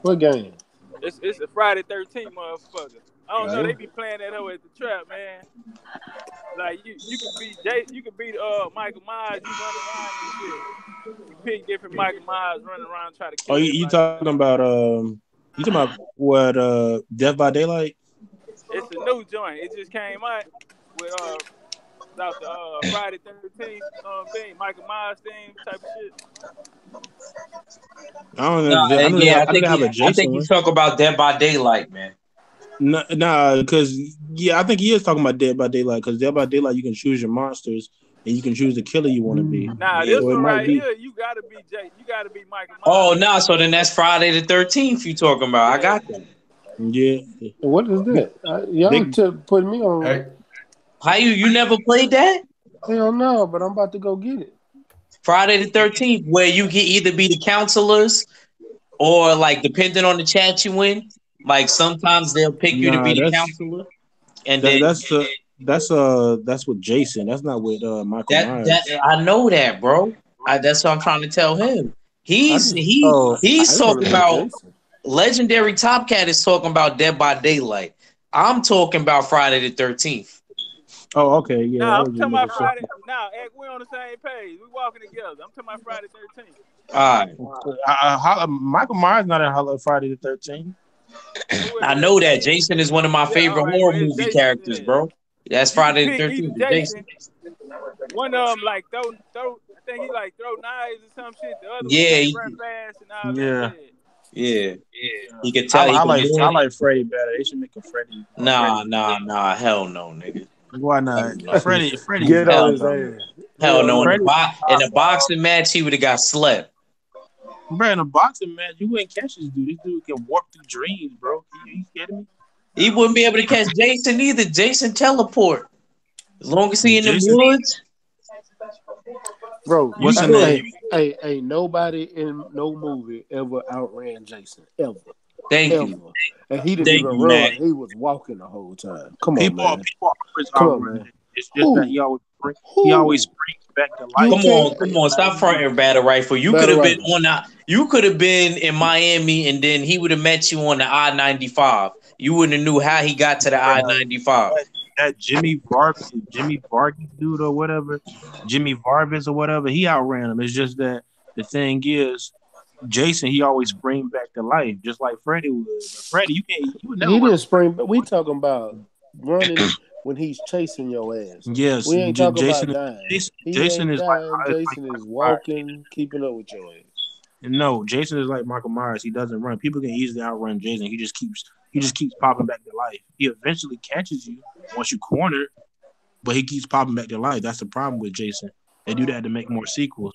What game? It's a Friday 13 motherfucker. I don't know. They be playing that hoe at the trap, man. Like you can beat Michael Myers. You run around and shit. You pick different Michael Myers, running around try to kill. Oh, you talking about what? Death by Daylight? It's a new joint. It just came out with about the Friday 13th thing, Michael Myers theme type of shit. I don't know. I think you talk about Dead by Daylight, man. Nah, because I think he is talking about Dead by Daylight. Because Dead by Daylight, you can choose your monsters and you can choose the killer you want to be. Nah, this one right here, you gotta be Jay. You gotta be Michael Myers. Oh, nah. So then that's Friday the 13th you talking about. I got that. Yeah. What is that? Y'all putting me on. Hey. How you never played that? Hell no, but I'm about to go get it. Friday the 13th, where you can either be the counselors or like depending on the chat you win. Like sometimes they'll pick you to be the counselor, and that's with Jason. That's not with Michael Myers. I know that, bro. That's what I'm trying to tell him. He's talking about Legendary Top Cat is talking about Dead by Daylight. I'm talking about Friday the 13th. Oh, okay, yeah. No, I'm talking about Friday. Now, we're on the same page. We're walking together. I'm talking about Friday 13th. All right. Michael Myers not in Friday the 13th. I know that. Jason is one of my favorite horror movie characters, bro. That's Friday the 13th. Jason. One of them like throw. I think he like throw knives or some shit. The other one run fast and all that. Yeah. He could tell. I like Freddy better. They should make a Freddy. Nah. Hell no, nigga. Why not? Freddie Get was on Hell his no. ass. Hell Hell no. no. In the boxing match, he would have got slept. bro, in a boxing match, you wouldn't catch this dude. This dude can warp through dreams, bro. You kidding me? He wouldn't be able to catch Jason either. Jason teleport. As long as he in the Jason, woods. Bro, what's her good. name? ain't nobody in no movie ever outran Jason. Ever. Thank Ever. you. And he didn't Thank even you, man. run. He was walking the whole time. Come on, People man. always Come on, outrun man. him. It's just that Who? he always Who? springs back to You life. Come on, stop fronting battle rifle. You could Battle have been Rifle. on the, you could have been in Miami and then he would have met you on the I-95. You wouldn't have knew how he got to the I-95. That Jimmy Vargas dude or whatever, Jimmy Vargas or whatever, he outran him. It's just that the thing is, Jason, he always springs back to life, just like Freddie would. But Freddie, you would never He run. didn't spring, but we talking about running when he's chasing your ass. Yes, We ain't talking Jason. about dying. He Jason ain't is dying. like Jason is walking, keeping up with your ass. no, Jason is like Michael Myers. He doesn't run. People can easily outrun Jason. He just keeps popping back to life. He eventually catches you once you corner, but he keeps popping back to life. That's the problem with Jason. They do that to make more sequels.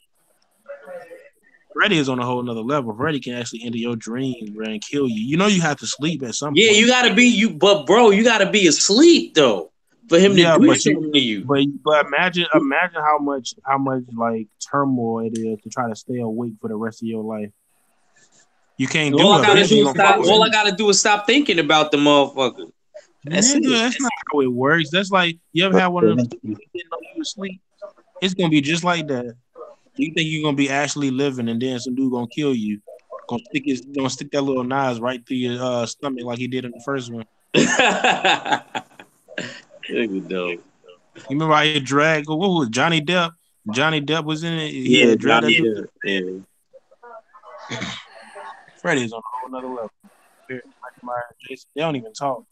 Freddy is on a whole nother level. Freddy can actually enter your dreams, bro, and kill you. You know you have to sleep at some Yeah, point. you gotta be but bro, you gotta be asleep though for him to do something to you. But imagine how much like turmoil it is to try to stay awake for the rest of your life. You can't do it. All I gotta do is stop thinking about the motherfucker. That's not how it works. That's like you ever had one of them you didn't know you were asleep. It's gonna be just like that. You think you're gonna be actually living, and then some dude gonna kill you. Gonna stick that little knife right through your stomach like he did in the first one. You know. You remember how he dragged? What was it, Johnny Depp? Johnny Depp was in it. Yeah, Johnny Depp. Yeah. Freddy's on a whole nother level. Jason, they don't even talk.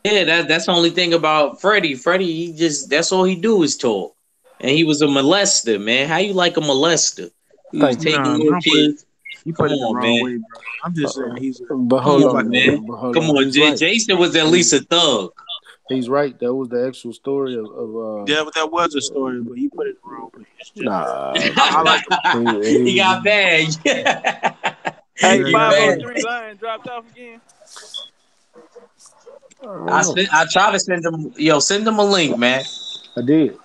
Yeah, that's the only thing about Freddie. Freddie, that's all he do is talk. And he was a molester, man. How you like a molester? He was taking little kids. You put it the wrong way, bro. I'm just saying he's. But hold on, man. Come on, Jason was at least a thug. He's right. That was the actual story of yeah, but that was a story, but you put it the wrong way. Nah, I like him. He got bad. Hey, 503 Lion dropped off again. I try to send him. Send him a link, man. I did.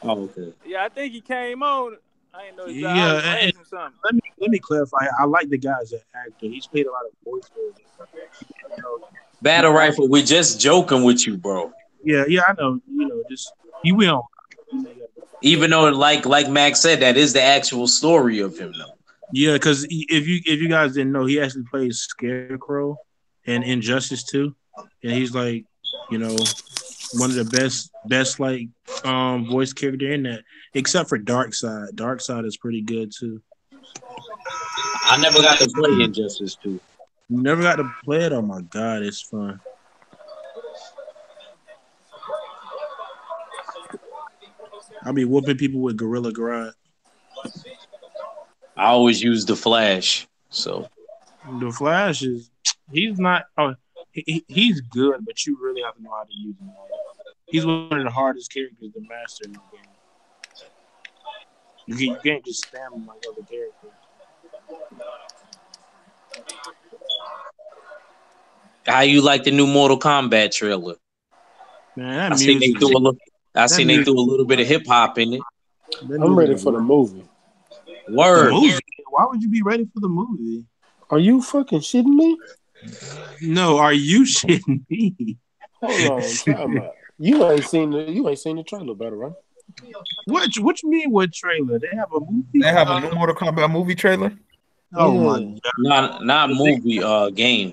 Oh, okay. Yeah, I think he came on. I didn't know he was something. Let me clarify. I like the guy as an actor. He's played a lot of voices. Battle Rifle, we just joking with you, bro. Yeah, I know. Just he will. Even though, like Max said, that is the actual story of him, though. Yeah, because if you guys didn't know, he actually plays Scarecrow in Injustice 2, and he's like, one of the best like voice character in that, except for Darkseid. Darkseid is pretty good too. I never got to play Injustice 2. You never got to play it? Oh my god, it's fun. I'll be whooping people with Gorilla Grind. I always use the Flash. So the Flash he's not. Oh, he's good, but you really have to know how to use him. He's one of the hardest characters to master in the game. You can't just spam him like other characters. How you like the new Mortal Kombat trailer? Man, I seen they threw a little bit of hip hop in it. I'm ready for the movie. Word. The movie? Why would you be ready for the movie? Are you fucking shitting me? No, are you shitting me? Hold on, time out. You ain't seen the trailer, better, right? What you mean? What trailer? They have a movie. They have a new Mortal Kombat movie trailer. Oh my god! Not movie. Game.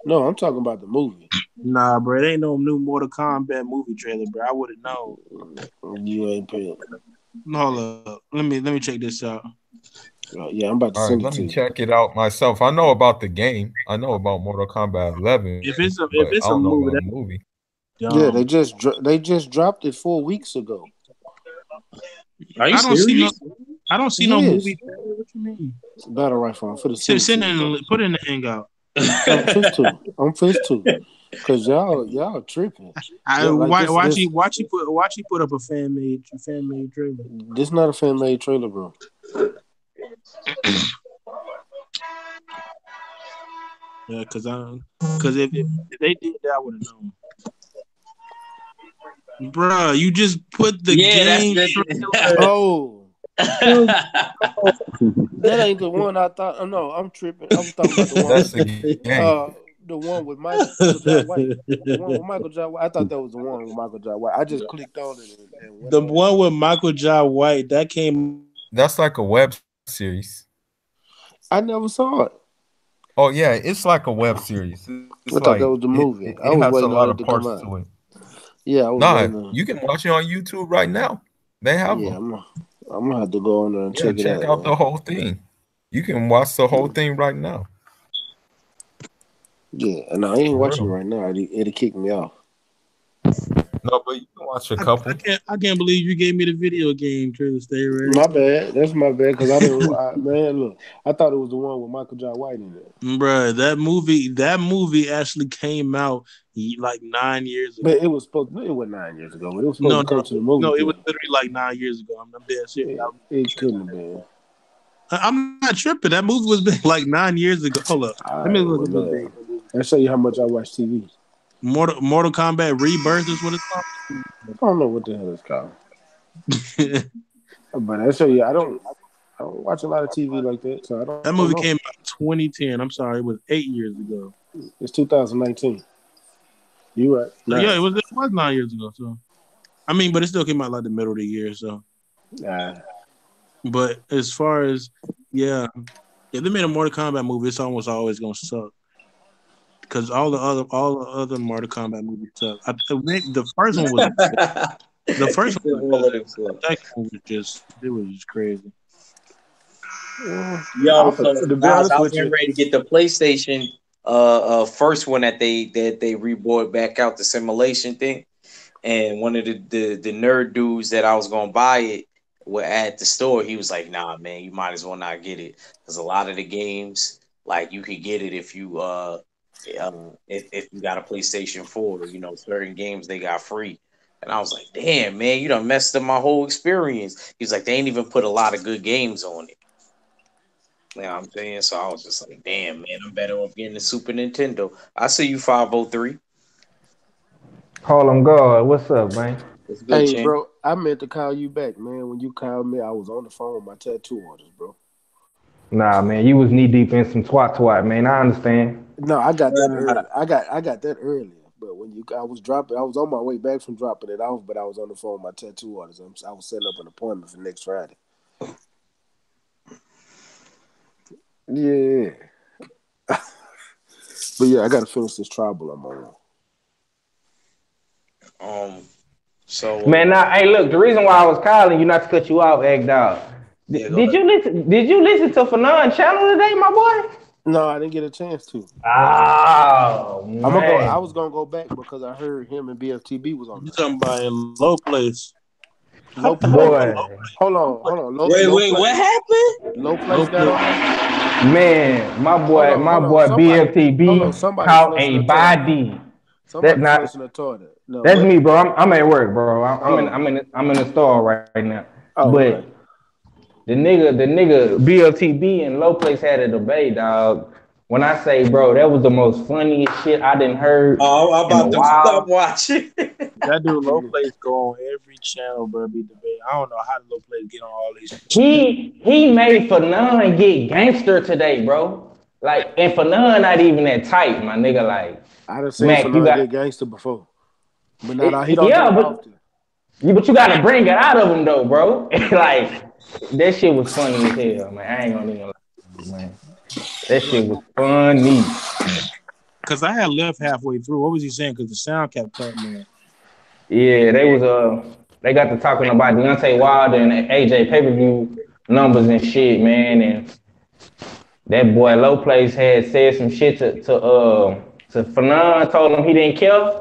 No, I'm talking about the movie. Nah, bro, it ain't no new Mortal Kombat movie trailer, bro. I would have known. You ain't paying. Hold up. Let me check this out. Yeah, I'm about to send it to you. Let me check it out myself. I know about the game. I know about Mortal Kombat 11. If it's a movie. Yeah, they just dropped it 4 weeks ago. Are you serious? I don't see no movie. What you mean? Battle Rifle. For the put it in the hangout. I'm first two. Cause y'all tripping. Watch he put up a fan made trailer. This not a fan made trailer, bro. Yeah, because if they did that, I would have known. Bruh, you just put the game trailer. Oh. That ain't the one I thought. Oh, no, I'm tripping. I was talking about the one. That's the game. The one with Michael Jai White. The one with Michael Jai White. I thought that was the one with Michael Jai White. I just clicked on it and went The on one with Michael Jai White that came. That's like a web series. I never saw it. Oh yeah, it's like a web series. It's I thought that was the movie. It I was has a waiting lot on it of to come parts out. to it. Yeah, I was Nah, waiting on. you can watch it on YouTube right now. They have Yeah, them. I'm gonna have to go on there and check it Check out. out the whole thing. You can watch the whole thing right now. Yeah, and I ain't For watching it real. right now. It'll kick me off. No, but you can watch a couple. I can't believe you gave me the video game trailer. Stay ready. My bad. That's my bad because I didn't. Man, look, I thought it was the one with Michael Jai White in it. Bruh, that movie actually came out like 9 years ago. But it was supposed. It was 9 years ago. But it was supposed to come to the movie. No, it was literally like 9 years ago. I'm dead serious. It couldn't have been. I'm not tripping. That movie was like 9 years ago. Hold up. Let me look at the date. I'll show you how much I watch TV. Mortal Kombat Rebirth is what it's called. I don't know what the hell it's called. But I'll show you. I don't watch a lot of TV like that, so I don't. That movie came out in 2010. I'm sorry, it was 8 years ago. It's 2019. You right? Yeah, it was 9 years ago. So, I mean, but it still came out like the middle of the year. So, but as far as if they made a Mortal Kombat movie, it's almost always gonna suck. Because all the other Mortal Kombat movies suck. The first one was the second one was just crazy. Yo, to be honest, I was getting ready to get the PlayStation first one that they rebought back out, the simulation thing, and one of the nerd dudes that I was gonna buy it were at the store. He was like, "Nah, man, you might as well not get it because a lot of the games, like, you could get it if you if you got a PlayStation 4, you know, certain games they got free." And I was like, "Damn, man, you done messed up my whole experience." He's like, "They ain't even put a lot of good games on it." You know what I'm saying? So I was just like, "Damn, man, I'm better off getting the Super Nintendo." I see you, 503. Harlem God, what's up, man? It's good, Hey, Chan. bro, I meant to call you back, man. When you called me, I was on the phone with my tattoo artist, bro. Nah, man, you was knee deep in some twat, man. I understand. No, I got that early. I got that earlier. But when I was on my way back from dropping it off, but I was on the phone with my tattoo artist. I was setting up an appointment for next Friday. Yeah. But yeah, I gotta finish this tribal I'm on. So Man, hey, look, the reason why I was calling you, not to cut you off, Egg Dog. Did you listen to Fanon channel today, my boy? No, I didn't get a chance to. Oh, man. I was gonna go back because I heard him and BFTB was on. You talking about a low place? Low place. Boy. Hold on. Wait, what happened? Low place got on. Man, my boy BFTB caught a body. Somebody's flushing a toilet. No, that's me, bro. I'm at work, bro. I'm in the store right now. Oh, but okay. the nigga BFTB and Low Place had a debate, dog. When I say, bro, that was the most funniest shit I done heard. Oh, I'm about to stop watching. That dude Low Place go on every channel, bro. Be debate. I don't know how Low Place get on all these. He made Fanon get gangster today, bro. Like, and Fanon not even that tight, my nigga. Like, I done seen Fanon get gangster before, but not he don't do it often. But you gotta bring it out of him though, bro. Like, that shit was funny as hell, man. I ain't gonna even lie, man. That shit was funny. Cause I had left halfway through. What was he saying? Cause the sound kept cutting, man. Yeah, they got to talking about Deontay Wilder and AJ pay-per-view numbers and shit, man. And that boy Low Place had said some shit to Fanon, told him he didn't care.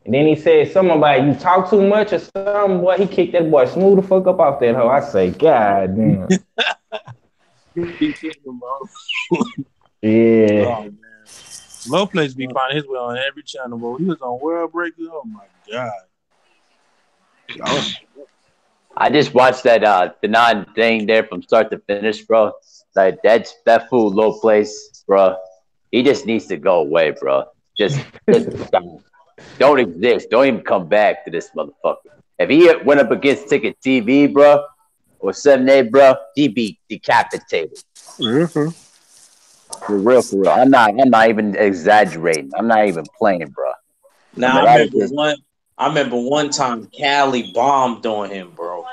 And then he said something about you talk too much or something. Boy, he kicked that boy smooth the fuck up off that hoe. I say, God damn. He kicked him, bro. Yeah. Oh, man. Low Place be finding his way on every channel, bro. He was on World Breaker. Oh my god. Oh, I just watched that the non thing there from start to finish, bro. Like that fool Low Place, bro. He just needs to go away, bro. Just don't exist. Don't even come back to this motherfucker. If he went up against Ticket TV, bro, or 7A, bro, he'd be decapitated. mm-hmm. For real, for real. I'm not even exaggerating. I'm not even playing, bro. I Now mean, I that is remember just one. I remember one time Cali bombed on him, bro.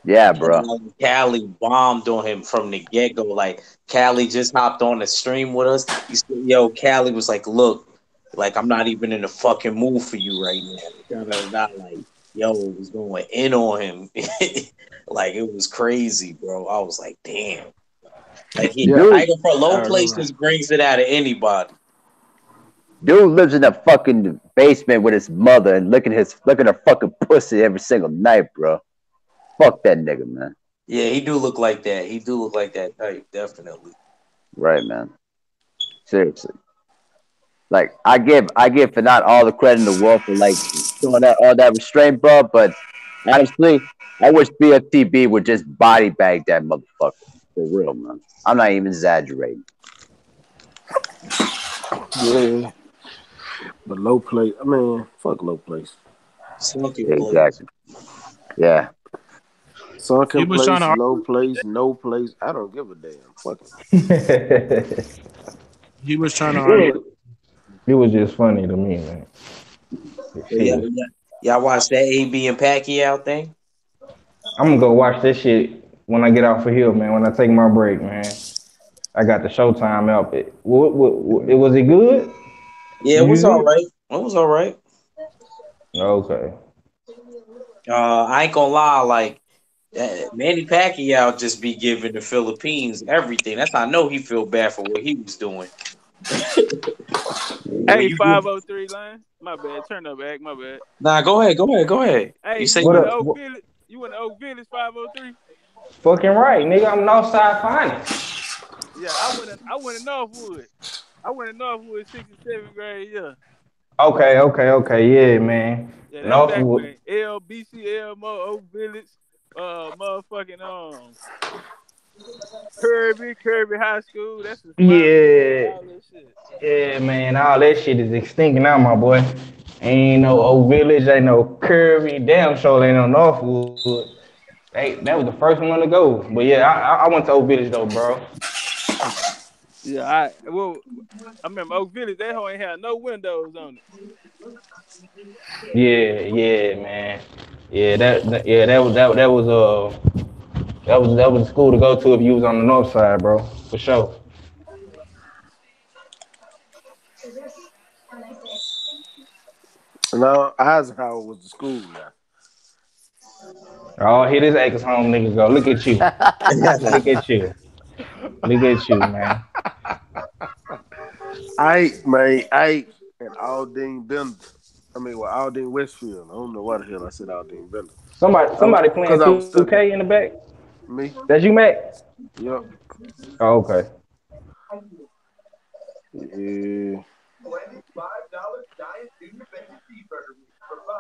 yeah, bro. Cali bombed on him from the get go. Like Cali just hopped on the stream with us. He said, "Yo, Cali was like, look, like I'm not even in the fucking mood for you right now." Like, yo, it was going in on him. Like it was crazy, bro. I was like, damn. Like Yeah, I Dude, go for I low remember. places brings it out of anybody. dude lives in a fucking basement with his mother and licking her fucking pussy every single night, bro. Fuck that nigga, man. Yeah, he do look like that. He do look like that type, definitely. Right, man. Seriously. Like I give for not all the credit in the world for like showing that all that restraint, bro. But honestly, I wish BFTB would just body bag that motherfucker. For real, man. I'm not even exaggerating. Yeah, but Low Place. I mean, fuck Low Place. Sunken place. Exactly. Yeah. He Sunken was trying Place, to Low Place, No Place. I don't give a damn. Fuck it. he was trying to argue. it, it was just funny to me, man. The So shit was. y'all watch that AB and Pacquiao thing? I'm gonna go watch this shit when I get off of here, man. When I take my break, man. I got the Showtime out. It was it good? Yeah, it You was all good? right. It was all right. Okay. I ain't gonna lie, like Manny Pacquiao just be giving the Philippines everything. That's how I know he feel bad for what he was doing. When Hey, you give, 503 line. My bad. Turn up, act. My bad. nah, go ahead, go ahead, go ahead. You Hey, say you What went to up? Oak Village? You went to Oak Village 503? Fucking right, nigga. I'm Northside Finest. Yeah, I went to Northwood. I went to Northwood 6th and 7th grade, yeah. Okay. Yeah, man. Yeah, that's back Northwood. when LBCL Oak Village, motherfucking Kirby High School. That's the Smiley Center, Yeah. all that shit. Yeah, man. All that shit is extinct now, my boy. Ain't no Old Village, ain't no Kirby. Damn sure ain't no Northwood. That was the first one to go. But yeah, I went to Old Village though, bro. Yeah, I remember Oak Village. That hoe ain't had no windows on it. Yeah, man. That was the school to go to if you was on the north side, bro. For sure. Now Eisenhower was the school now. Oh, here this Acres home niggas go. Look at you. Look at you. Look at you, man. I and Aldine Bender. I mean, well, Aldine Westfield. I don't know why the hell I said Aldine Bender. Somebody playing Because I was stuck in 2K in the back. me. That's you, Mac? Yep. Oh, okay. Yeah.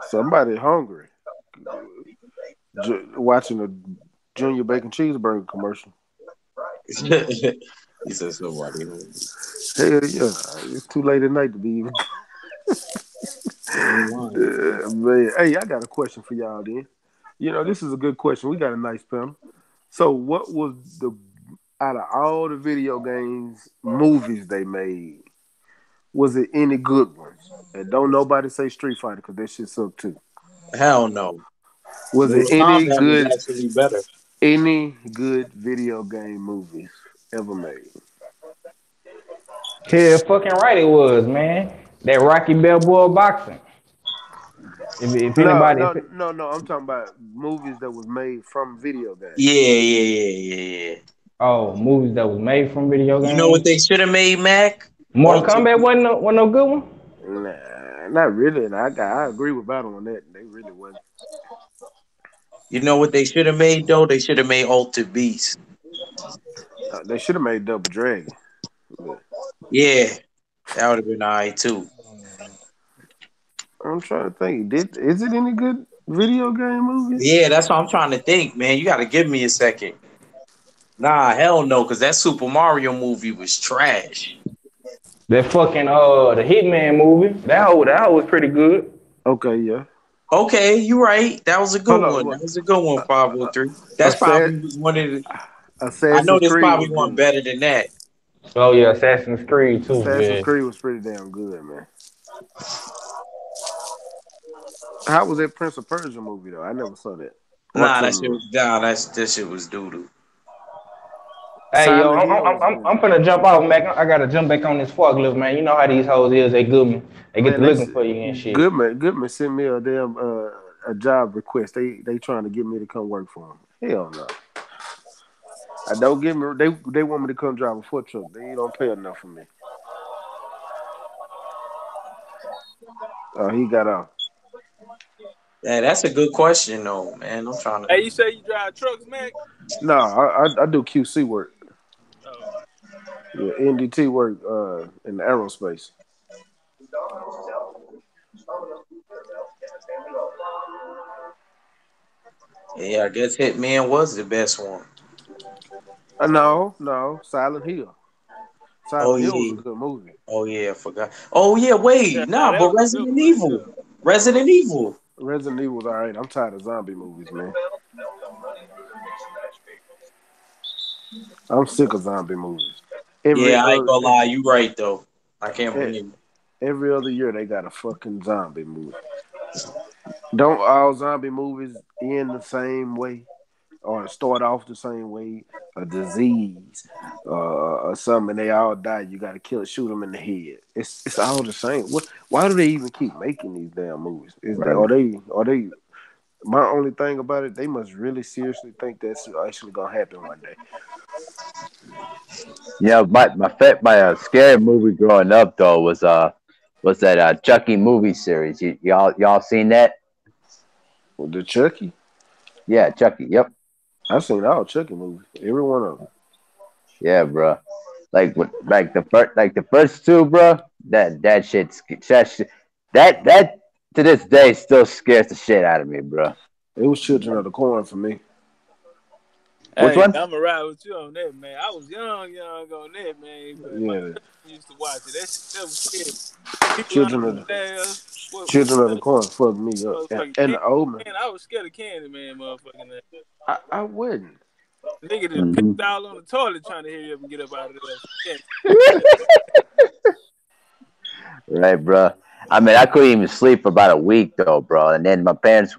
Somebody hungry. Watching a Junior Bacon Cheeseburger commercial. He said somebody. Hell yeah. It's too late at night to be even. Man, hey, I got a question for y'all then. You know, this is a good question. We got a nice panel. So, what was the out of all the video games movies they made? Was it any good ones? And don't nobody say Street Fighter because that shit sucked too. Hell no. Was it Mortal Kombat was actually better. any good video game movies ever made? Yeah, fucking right it was, man. That Rocky Balboa boxing. If No, anybody, no, no, no. I'm talking about movies that was made from video games. Yeah. movies that was made from video You know what games. they should have made, Mac? Mortal Ultra. Kombat wasn't no good one. Nah, not really. And I agree with Battle on that. They really wasn't. You know what they should have made though? They should have made Ultra Beast. They should have made Double Dragon. But Yeah. That would have been all right too. I'm trying to think. Is it any good video game movies? Yeah, that's what I'm trying to think, man. You got to give me a second. Nah, hell no, because that Super Mario movie was trash. That fucking the Hitman movie. That was pretty good. Okay, yeah. Okay, you right. That was a good Hold one. on. That was a good one, 503. That's Assassin, probably was one of the. I know Assassin's there's Creed probably was one good. better than that. Oh yeah, Assassin's Creed too, Assassin's yeah. Creed was pretty damn good, man. How was that Prince of Persia movie though? I never saw that. Or Nah, two. that shit was doo doo. Hey yo, Silent Hill was I'm good. finna jump off, Mac. I gotta jump back on this forklift, man. You know how these hoes is. They good me. They get Man, to looking for you and shit. Goodman sent me a damn a job request. They trying to get me to come work for them. Hell no. I don't get me. They want me to come drive a foot truck. They don't pay enough for me. He got off. Yeah, that's a good question though, man. I'm trying to. Hey, you say you drive trucks, Mac? No, I do QC work. Oh, Yeah, NDT work in the aerospace. Yeah, I guess Hitman was the best one. No, Silent Hill. Oh Silent Hill was a yeah. good movie. Oh yeah, I forgot. Oh yeah, yeah, wait, nah, nah, that but was a good Resident one right Evil. there. Resident Evil. Resident Evil was all right. I'm tired of zombie movies, man. I'm sick of zombie movies. Every Yeah, I ain't other gonna lie, you right though. I can't eh, believe it. every other year they got a fucking zombie movie. Don't all zombie movies end the same way or start off the same way? A disease or something, and they all die. You got to shoot them in the head. It's all the same. What? Why do they even keep making these damn movies? Is they Right. are they? My only thing about it, they must really seriously think that's actually gonna happen one day. Yeah, my scary movie growing up though was that Chucky movie series. Y'all seen that? With the Chucky, Yeah, Chucky. Yep. I've seen all Chucky movies, every one of them. Yeah, bro. Like the first two, bro. That shit that to this day still scares the shit out of me, bro. It was Children of the Corn for me. Which Hey, one? I'm gonna ride with you on that, man. I was young on that, man. But my Yeah, cousin used to watch it. That was scary. People Children under of the the stairs. Children of the What Corn fucked me up, motherfucking and candy? the Omen. Man, I was scared of candy, man. Motherfucking that. I wouldn't. Nigga that Hmm. pissed all on the toilet trying to hurry up and get up out of there. Candy. Right, bro. I mean, I couldn't even sleep for about a week though, bro. And then my parents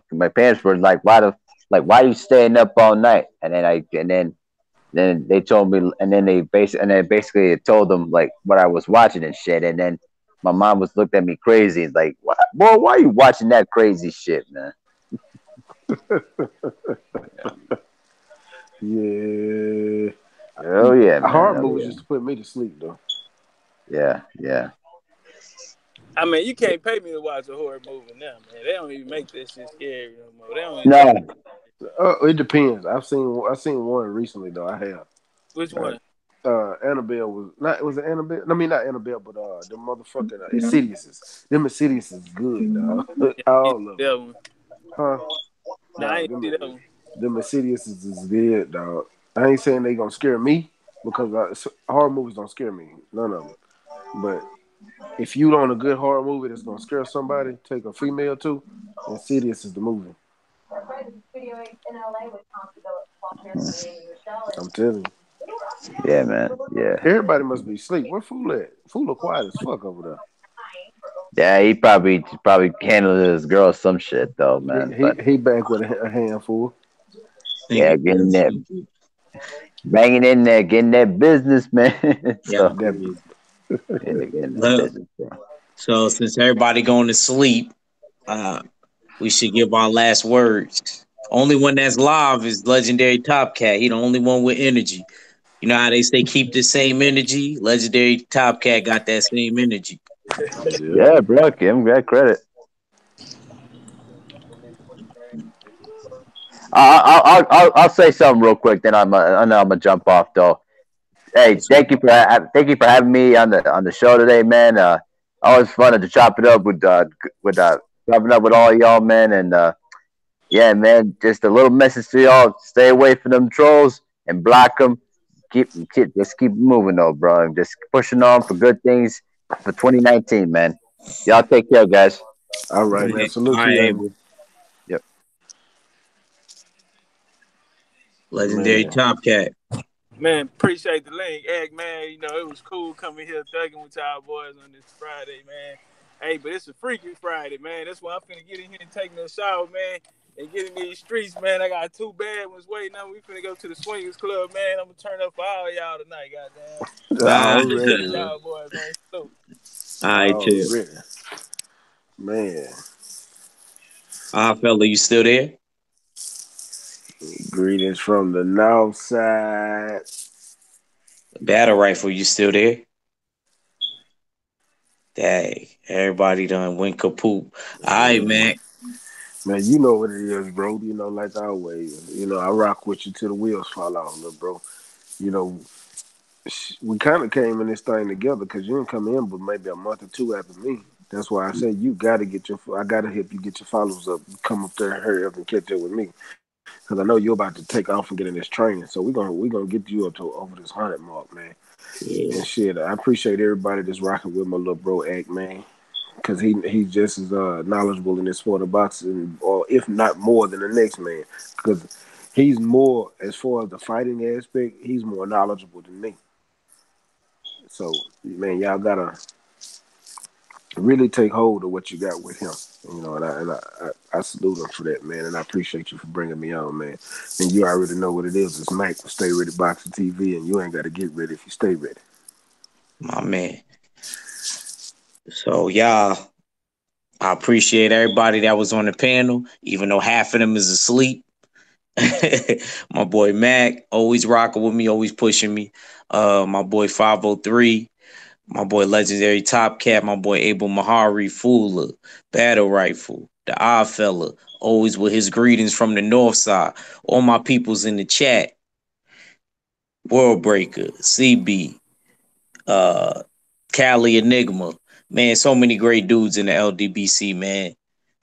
were like, why are you staying up all night?" And then they told me, and then basically told them like what I was watching and shit. And then my mom was looked at me crazy, like, Boy, why are you watching that crazy shit, man?" Yeah, Oh yeah, man. horror Oh movies yeah. used to put me to sleep though. Yeah, yeah. I mean, you can't pay me to watch a horror movie now, man. They don't even make that shit scary no more. They don't even try. No, It depends. I've seen one recently though. I have. Which one? Annabelle was it Annabelle? I mean not Annabelle, but the motherfucking Insidious. Them Insidious is good, dog. Yeah, I ain't All of see them, that one. huh? Nah, I Dog, ain't see that one. them Insidious is good, dog. I ain't saying they gonna scare me because horror movies don't scare me, none of them. But if you on a good horror movie that's gonna scare somebody, take a female too. Insidious is the movie. I'm telling you. yeah, man. Yeah, Everybody must be asleep. Where Fool at? Fool look quiet as fuck over yeah. He probably handled his girl some shit though, there. man. He But he, he back with a handful. yeah, Thinking getting this that, banging in there, getting that business, man. yeah, So That crazy. yeah, getting that Well, business, bro. so since everybody going to sleep, uh, we should give our last words. Only one that's live is legendary Top Cat. He the only one with energy. You know how they say keep the same energy? Legendary Top Cat got that same energy. Yeah. Yeah, bro. Give him that credit. I'll say something real quick. Then I know I'm gonna jump off though. Hey, thank you for having me on the show today, man. Always fun to chop it up with chopping up with all y'all, man. And yeah, man, just a little message to y'all: stay away from them trolls and block them. Just keep moving though, bro. And just pushing on for good things for 2019, man. Y'all take care, guys. All right, All man. right, Salute all to you, right, Abel. Abel. Yep. Legendary Man. Top Cat. Man, appreciate the link, Egg, man. You know, it was cool coming here thugging with y'all boys on this Friday, man. Hey, but it's a freaky Friday, man. That's why I'm finna get in here and take me a shower, man, and get in these streets, man. I got two bad ones waiting on. We finna go to the Swingers Club, man. I'm gonna turn up for all y'all tonight, goddamn. Ah, Already, Appreciate man. y'all boys, man. Salute. all right, chill. Already. Man. Fella, you still there? Greetings from the north side. Battle Rifle, you still there? Dang, everybody done went kaput. All right, man. Man, you know what it is, bro. You know, like always. You know, I rock with you till the wheels fall off, little bro. You know, we kind of came in this thing together because you didn't come in but maybe a month or two after me. That's why I said you got to get your. I got to help you get your followers up. Come up there, hurry up and catch up with me because I know you're about to take off and get in this training. So we gonna get you up to over this 100 mark, man. Yeah, And shit, I appreciate everybody that's rocking with my little bro Act, man. Because he's just as knowledgeable in this sport of boxing, or if not more than the next man. Because he's more, as far as the fighting aspect, he's more knowledgeable than me. So, man, y'all gotta really take hold of what you got with him. You know, and I salute him for that, man. And I appreciate you for bringing me on, man. And you already know what it is. It's Mike with Stay Ready Boxing TV, and you ain't got to get ready if you stay ready. my man. So, y'all, I appreciate everybody that was on the panel, even though half of them is asleep. My boy Mac, always rocking with me, always pushing me. My boy 503, my boy Legendary Top Cat, my boy Abel Mahari, Fula, Battle Rifle, the Odd Fella, always with his greetings from the north side. All my peoples in the chat, World Breaker, CB, uh, Cali Enigma. Man, so many great dudes in the LDBC, man.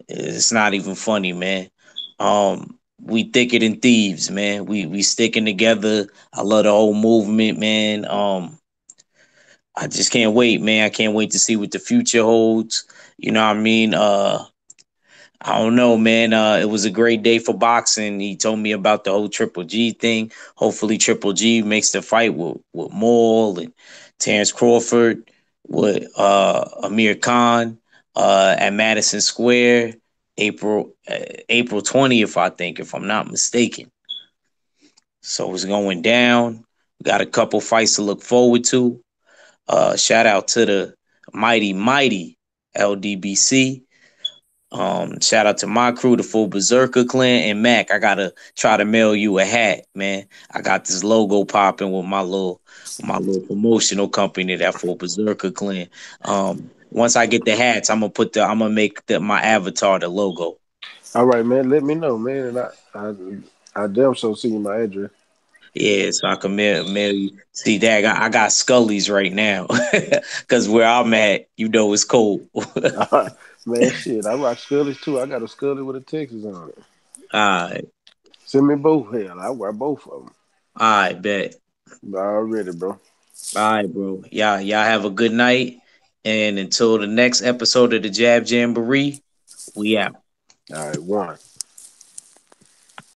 It's not even funny, man. We thicker than thieves, man. We sticking together. I love the whole movement, man. I just can't wait, man. I can't wait to see what the future holds. You know what I mean? I don't know, man. It was a great day for boxing. He told me about the whole Triple G thing. Hopefully, Triple G makes the fight with Maul and Terrence Crawford, with Amir Khan at Madison Square, April 20th, I think, if I'm not mistaken. So it's going down. We got a couple fights to look forward to. Shout out to the mighty LDBC. Shout out to my crew, the full Berserker clan, and Mac. I gotta try to mail you a hat, man. I got this logo popping with my little promotional company, that full Berserker clan. Once I get the hats, I'm gonna make my avatar the logo. All right, man. Let me know, man. And I damn sure see you my address. Yeah, so I can mail you. See, Dag, I got Scully's right now, cause where I'm at, it's cold. Man, shit. I rock Scullies too. I got a Scully with a Texas on it. Alright, Send me both. Hell, I wear both of them. alright, bet. Already, bro. All right, bro. Y'all have a good night. And until the next episode of the Jab Jamboree, we out. All right, one.